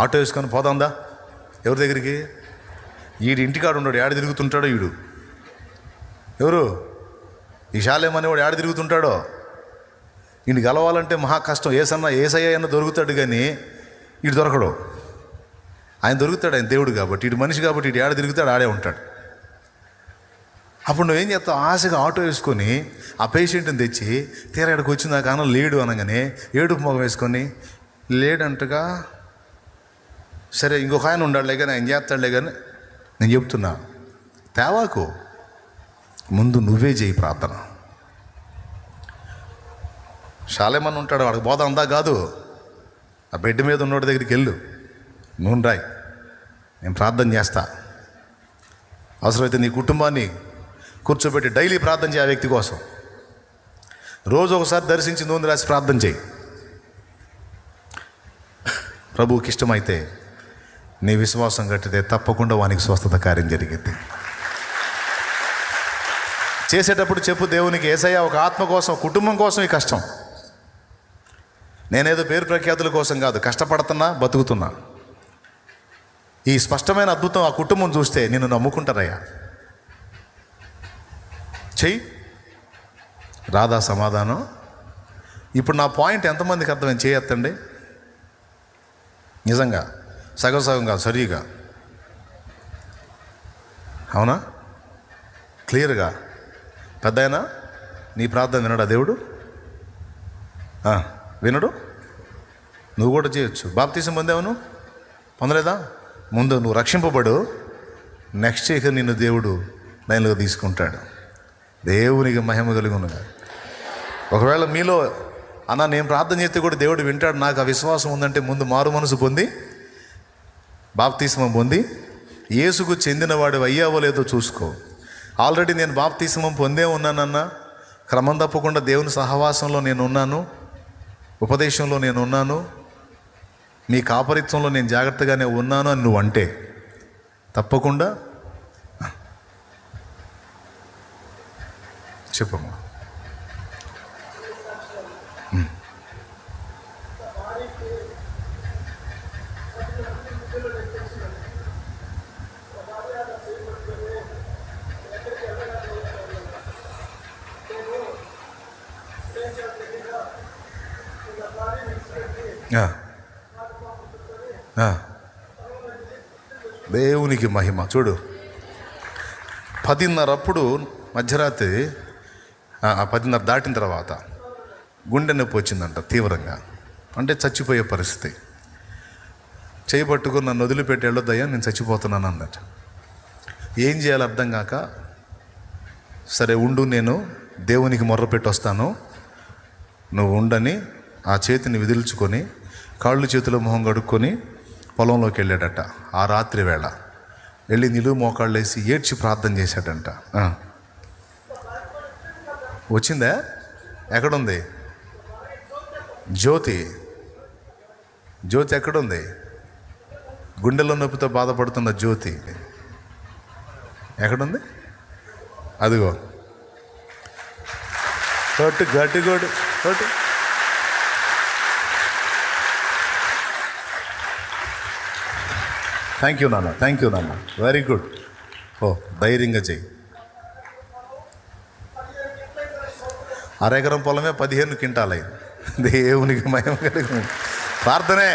ఆటో వేసుకొని పోదాందా? ఎవరి దగ్గరికి? ఈడు ఇంటికాడు ఉన్నాడు, ఏడ తిరుగుతుంటాడో ఈడు. ఎవరు? ఈ షాలేమని వాడు ఏడ తిరుగుతుంటాడో. ఈయన గలవాలంటే మహా కష్టం. ఏసయ్య అన్న దొరుకుతాడు, కానీ ఈడు దొరకడు. ఆయన దొరుకుతాడు, ఆయన దేవుడు కాబట్టి. ఈడు మనిషి కాబట్టి ఈడు ఏడ తిరుగుతాడు, ఆడే ఉంటాడు. అప్పుడు నువ్వేం చేస్తావు? ఆశగా ఆటో వేసుకొని ఆ పేషెంట్ని తెచ్చి తీరా ఇక్కడికి వచ్చిందా కారణం లేడు అనగానే ఏడుపు మొగం వేసుకొని, లేడంటగా, సరే ఇంకొక ఆయన ఉండాడులే కానీ ఆయన చేస్తాడులే కానీ నేను చెప్తున్నా, తేవాకు. ముందు నువ్వే చేయి ప్రార్థన. షాలేమన్ ఉంటాడు, వాడికి బోధ అందా కాదు. ఆ బెడ్ మీద ఉన్నోడి దగ్గరికి వెళ్ళు, నూనె రాయి, నేను ప్రార్థన చేస్తా. అవసరమైతే నీ కుటుంబాన్ని కూర్చోబెట్టి డైలీ ప్రార్థన చేయ. ఆ వ్యక్తి కోసం రోజు ఒకసారి దర్శించి నూనె రాసి ప్రార్థన చేయి. ప్రభువుకి ఇష్టమైతే, నీ విశ్వాసం కట్టితే తప్పకుండా వానికి స్వస్థత కార్యం జరిగింది. చేసేటప్పుడు చెప్పు దేవునికి, యేసయ్య ఒక ఆత్మ కోసం, కుటుంబం కోసం ఈ కష్టం. నేనేదో పేరు ప్రఖ్యాతుల కోసం కాదు, కష్టపడుతున్నా, బతుకుతున్నా. ఈ స్పష్టమైన అద్భుతం ఆ కుటుంబం చూస్తే నిన్ను నమ్ముకుంటారయ్యా. చెయ్యి. రాదా సమాధానం? ఇప్పుడు నా పాయింట్ ఎంతమందికి అర్థమైంది? చేయొద్దండి. నిజంగా సగం సగం కాదు, సరిగా. అవునా? క్లియర్గా. పెద్దయినా నీ ప్రార్థన వినడా దేవుడు? వినడు. నువ్వు కూడా చేయొచ్చు. బాప్తీసం పొందావు, నువ్వు పొందలేదా? ముందు నువ్వు రక్షింపబడు, నెక్స్ట్ ఇక నిన్ను దేవుడు లైన్లో తీసుకుంటాడు. దేవునికి మహిమ కలుగునుగా. ఒకవేళ మీలో అన్న నేను ప్రార్థన చేస్తే కూడా దేవుడు వింటాడు, నాకు ఆ విశ్వాసం ఉందంటే ముందు మారు మనసు పొంది బాప్తీస్మం పొంది యేసుకు చెందినవాడు అయ్యావో లేదో చూసుకో. ఆల్రెడీ నేను బాప్తీస్మం పొందే ఉన్నానన్నా, క్రమం తప్పకుండా దేవుని సహవాసంలో నేను ఉన్నాను, ఉపదేశంలో నేను ఉన్నాను, మీ కాపరిత్వంలో నేను జాగ్రత్తగానే ఉన్నాను అని నువ్వు అంటే తప్పకుండా చెప్పమ్మా. దేవునికి మహిమ. చూడు, 10:30 అప్పుడు మధ్యరాత్రి 10:30 దాటిన తర్వాత గుండె నొప్పి వచ్చిందంట తీవ్రంగా. అంటే చచ్చిపోయే పరిస్థితి. చేయబట్టుకుని నన్ను వదిలిపెట్టి వెళ్ళొద్దయ్యా, నేను చచ్చిపోతున్నాను అన్నట్ట. ఏం చేయాలో అర్థం కాక, సరే ఉండు, నేను దేవునికి మొర్రపెట్టి వస్తాను, నువ్వు ఉండని ఆ చేతిని విదిల్చుకొని కాళ్ళు చేతుల మొహం కడుక్కొని పొలంలోకి వెళ్ళాడట. ఆ రాత్రి వేళ వెళ్ళి నిలువు మోకాళ్ళు వేసి ఏడ్చి ప్రార్థన చేశాడంట. వచ్చిందా? ఎక్కడుంది జ్యోతి? జ్యోతి ఎక్కడుంది? గుండెలో నొప్పితో బాధపడుతున్న జ్యోతి ఎక్కడుంది? అదిగో తోటి గట్టిగోడు తోటి. థ్యాంక్ యూ నాన్న, థ్యాంక్ యూ నాన్న, వెరీ గుడ్. ఓ ధైర్యంగా చెయ్యి. 1/2 ఎకరం పొలమే 15 క్వింటాలై. దేవునికి మహిమ కలిగి ప్రార్థనే.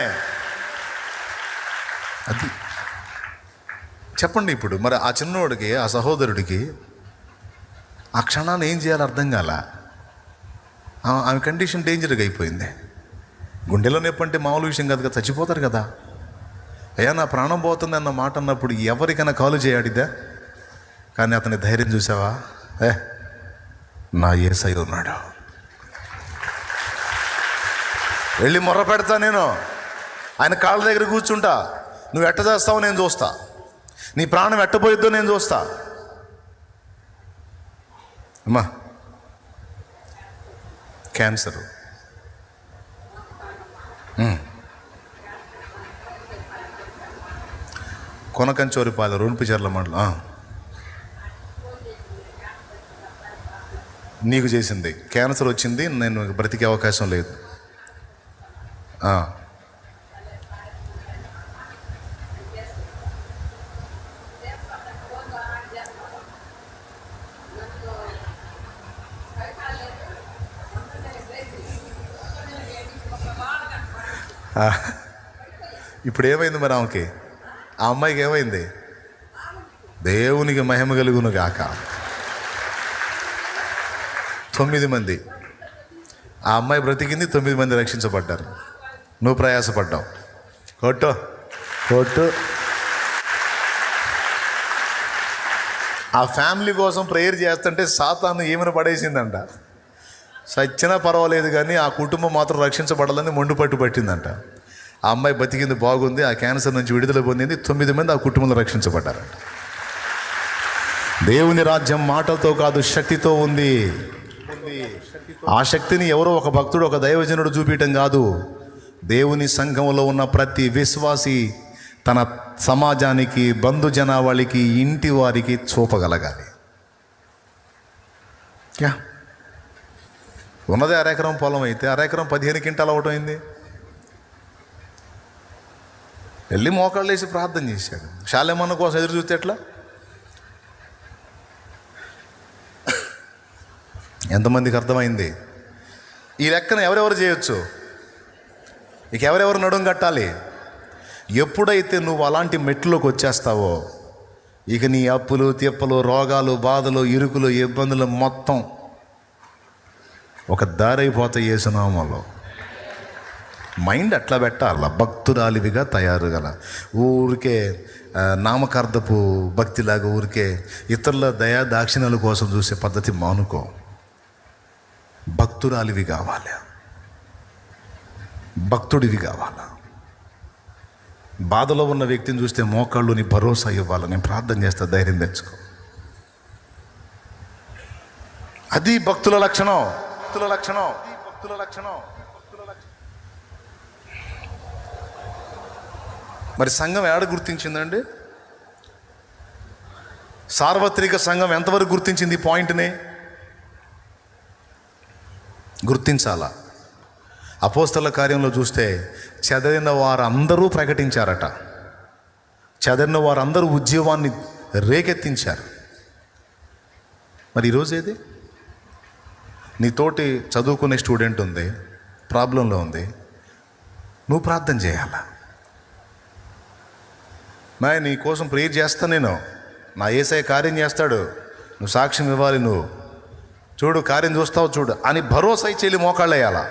అది చెప్పండి. ఇప్పుడు మరి ఆ చిన్నోడికి, ఆ సహోదరుడికి ఆ క్షణాన్ని ఏం చేయాలో అర్థం కాల. ఆమె కండిషన్ డేంజర్గా అయిపోయింది. గుండెలో నొప్పి అంటే మామూలు విషయం కాదు కదా, చచ్చిపోతారు కదా. అయ్యా నా ప్రాణం పోతుంది అన్న మాట అన్నప్పుడు ఎవరికైనా కాలు చేయాడిద్దా? కానీ అతని ధైర్యం చూసావా? నా యేసయ్య ఉన్నాడు, వెళ్ళి మొర్ర పెడతా, నేను ఆయన కాళ్ళ దగ్గర కూర్చుంటా, నువ్వు ఎట్ట చేస్తావో నేను చూస్తా, నీ ప్రాణం ఎట్టపోయిద్దో నేను చూస్తా. అమ్మా క్యాన్సరు, కొనకంచోరిపాలెం, రొణిపిచెర్ల మండలం. నీకు చేసింది క్యాన్సర్ వచ్చింది, నేను బ్రతికే అవకాశం లేదు. ఇప్పుడు ఏమైంది మరి ఆమెకి? ఆ అమ్మాయికి ఏమైంది? దేవునికి మహిమ కలుగును గాక. 9 మంది, ఆ అమ్మాయి బ్రతికింది, 9 మంది రక్షించబడ్డారు. నువ్వు ప్రయాసపడ్డావు. కొట్టు కొట్టు. ఆ ఫ్యామిలీ కోసం ప్రేయర్ చేస్తుంటే సాతాను ఏమైనా పడేసిందంట. సచ్చినా పర్వాలేదు కానీ ఆ కుటుంబం మాత్రం రక్షించబడాలని మొండు పట్టు పట్టిందంట. ఆ అమ్మాయి బతికింది, బాగుంది, ఆ క్యాన్సర్ నుంచి విడుదల పొందింది. 9 మంది ఆ కుటుంబంలో రక్షించబడ్డారంట. దేవుని రాజ్యం మాటలతో కాదు, శక్తితో ఉంది. ఆ శక్తిని ఎవరో ఒక భక్తుడు, ఒక దైవజనుడు చూపించడం కాదు. దేవుని సంఘంలో ఉన్న ప్రతి విశ్వాసి తన సమాజానికి, బంధు జనావళికి, ఇంటి వారికి చూపగలగాలి. ఉన్నదే 1/2 ఎకరం పొలం అయితే 1/2 ఎకరం 15 క్వింటాలు అవటమైంది. వెళ్ళి మోకాళ్ళు వేసి ప్రార్థన చేశాడు. శాలేమన్న కోసం ఎదురు చూస్తే ఎట్లా? ఎంతమందికి అర్థమైంది? ఈ లెక్కన ఎవరెవరు చేయొచ్చు? ఇక ఎవరెవరు నడుం కట్టాలి? ఎప్పుడైతే నువ్వు అలాంటి మెట్లోకి వచ్చేస్తావో ఇక నీ అప్పులు, తిప్పలు, రోగాలు, బాధలు, ఇరుకులు, ఇబ్బందులు మొత్తం ఒక దారైపోతాయి. యేసునామములో మైండ్ అట్లా పెట్టాల. భక్తురాలివిగా తయారు గల, ఊరికే నామకార్థపు భక్తిలాగా ఊరికే ఇతరుల దయా దాక్షిణ్యాల కోసం చూసే పద్ధతి మానుకో. భక్తురాలివి కావాలి, భక్తుడివి కావాలా. బాధలో ఉన్న వ్యక్తిని చూస్తే మోకాళ్ళు నీ భరోసా ఇవ్వాలి. నేను ప్రార్థన చేస్తా, ధైర్యం తెచ్చుకో. అది భక్తుల లక్షణం. భక్తుల లక్షణం. మరి సంఘం ఏడ గుర్తించిందండి? సార్వత్రిక సంఘం ఎంతవరకు గుర్తించింది ఈ పాయింట్ని? గుర్తించాలా? అపోస్తల కార్యంలో చూస్తే చదివిన వారందరూ ప్రకటించారట. చదివిన వారందరూ ఉద్యోగాన్ని రేకెత్తించారు. మరి ఈరోజు ఏది? నీతోటి చదువుకునే స్టూడెంట్ ఉంది, ప్రాబ్లంలో ఉంది, నువ్వు ప్రార్థన చేయాలా? నీ కోసం ప్రేయర్ చేస్తా, నేను నా యేసయ్య కార్యం చేస్తాడు, నువ్వు సాక్ష్యం ఇవ్వాలి, నువ్వు చూడు కార్యం చూస్తావు చూడు అని భరోసా ఇచ్చి మోకాళ్ళు వేయాలా?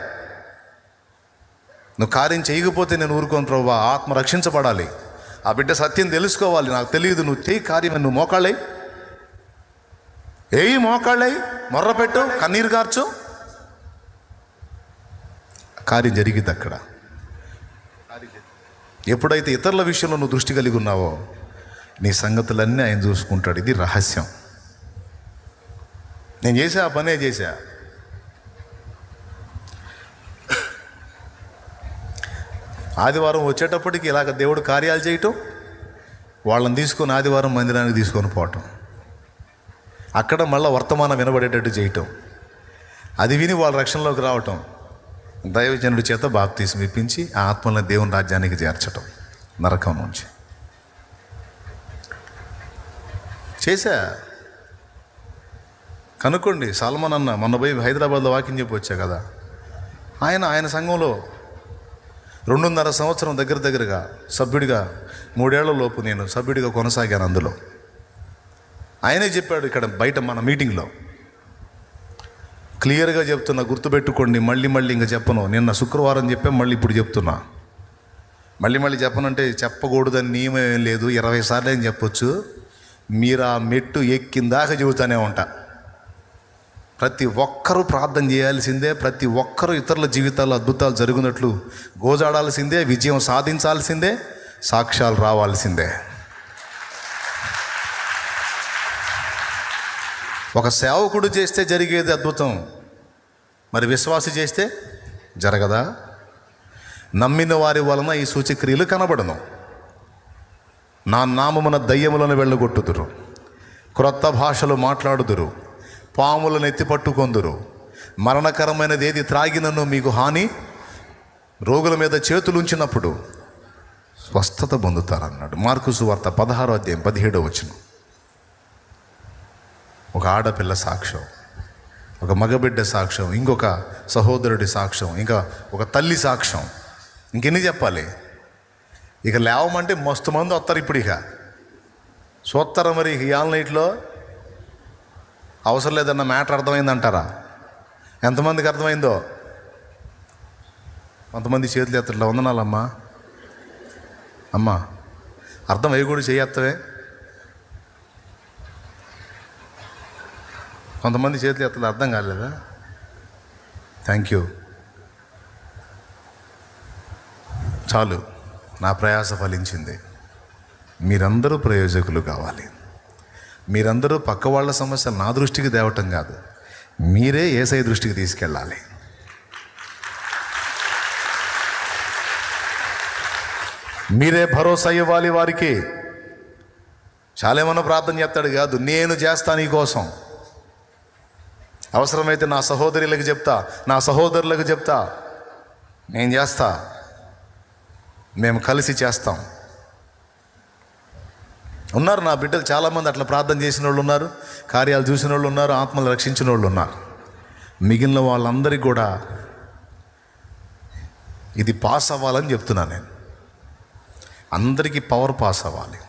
నువ్వు కార్యం చేయకపోతే నేను ఊరుకోను ప్రభువా, ఆత్మ రక్షించబడాలి, ఆ బిడ్డ సత్యం తెలుసుకోవాలి, నాకు తెలియదు, నువ్వు చేయి కార్యం, నువ్వు మోకాళ్ళై మోకాళ్ళై మొర్రపెట్టు, కన్నీరు కార్చు, కార్యం జరిగింది అక్కడ. ఎప్పుడైతే ఇతరుల విషయంలో నువ్వు దృష్టి కలిగి ఉన్నావో నీ సంగతులన్నీ ఆయన చూసుకుంటాడు. ఇది రహస్యం. నేను చేసా, ఆ పనే చేశా. ఆదివారం వచ్చేటప్పటికి ఇలాగ దేవుడు కార్యాలు చేయటం, వాళ్ళని తీసుకొని ఆదివారం మందిరానికి తీసుకొని పోవటం, అక్కడ మళ్ళీ వర్తమానం వినబడేటట్టు చేయటం, అది విని వాళ్ళ రక్షణలోకి రావటం, దైవజనుడి చేత బాప్తీసం ఇప్పించి ఆ ఆత్మలను దేవుని రాజ్యానికి చేర్చటం, నరకం నుంచి చేశా. కనుక్కోండి, సల్మాన్ అన్న మొన్న పోయి హైదరాబాద్లో వాకింగ్ చెప్పి వచ్చా కదా, ఆయన సంఘంలో 2.5 సంవత్సరం దగ్గరగా సభ్యుడిగా, 3 ఏళ్ల లోపు నేను సభ్యుడిగా కొనసాగాను. అందులో ఆయనే చెప్పాడు, ఇక్కడ బయట మన మీటింగ్లో క్లియర్గా చెప్తున్నా, గుర్తుపెట్టుకోండి, మళ్ళీ ఇంకా చెప్పను. నిన్న శుక్రవారం చెప్పా, మళ్ళీ ఇప్పుడు చెప్తున్నా. మళ్ళీ చెప్పనంటే చెప్పకూడదని నియమం ఏం లేదు, 20 సార్లు ఏం చెప్పొచ్చు. మీరు ఆ మెట్టు ఎక్కిందాకా చెబుతానే ఉంటా. ప్రతి ఒక్కరూ ప్రార్థన చేయాల్సిందే, ప్రతి ఒక్కరూ ఇతరుల జీవితాల్లో అద్భుతాలు జరుగునట్లు గోజాడాల్సిందే, విజయం సాధించాల్సిందే, సాక్ష్యాలు రావాల్సిందే. ఒక సేవకుడు చేస్తే జరిగేది అద్భుతం, మరి విశ్వాసి చేస్తే జరగదా? నమ్మిన వారి వలన ఈ సూచక్రియలు కనబడను. నా నామమున దయ్యములను వెళ్ళగొట్టుదురు, క్రొత్త భాషలు మాట్లాడుదురు, పాములను ఎత్తి పట్టుకొందురు, మరణకరమైనది ఏది త్రాగినను మీకు హాని, రోగుల మీద చేతులు ఉంచినప్పుడు స్వస్థత పొందుతారన్నాడు. మార్కు సువార్త 16వ అధ్యాయం 17వ వచనం. ఒక ఆడపిల్ల సాక్ష్యం, ఒక మగబిడ్డ సాక్ష్యం, ఇంకొక సహోదరుడి సాక్ష్యం, ఇంకా ఒక తల్లి సాక్ష్యం, ఇంకెన్ని చెప్పాలి? ఇక లేవమంటే మస్తు మంది వస్తారు. ఇప్పుడు ఇక చూస్తారా? మరి ఇవాళ నైట్లో అవసరం లేదన్న మ్యాటర్ అర్థమైందంటారా? ఎంతమందికి అర్థమైందో? కొంతమంది చేతులు ఎత్తట్లా. వందనాలమ్మా. అమ్మా అర్థం అవి కూడా చేయత్తవే. కొంతమంది చేతులు ఎత్తలేదు, అర్థం కాలేదా? Thank you. చాలు, నా ప్రయాస ఫలించింది. మీరందరూ ప్రయోజకులు కావాలి. మీరందరూ పక్క వాళ్ళ సమస్యలు నా దృష్టికి తేవటం కాదు, మీరే యేసయ్య దృష్టికి తీసుకెళ్ళాలి. మీరే భరోసా ఇవ్వాలి వారికి. చాలేమన్నా ప్రార్థన చేస్తాడు కాదు, నేను చేస్తాను నీ కోసం. అవసరమైతే నా సహోదరులకు చెప్తా, నా సహోదరులకు చెప్తా, నేను చేస్తా, మేము కలిసి చేస్తాం. ఉన్నారు నా బిడ్డలు చాలామంది అట్లా ప్రార్థన చేసిన వాళ్ళు ఉన్నారు, కార్యాలు చూసిన వాళ్ళు ఉన్నారు, ఆత్మలు రక్షించిన వాళ్ళు ఉన్నారు. మిగిలిన వాళ్ళందరికీ కూడా ఇది పాస్ అవ్వాలని చెప్తున్నాను నేను. అందరికీ పవర్ పాస్ అవ్వాలి.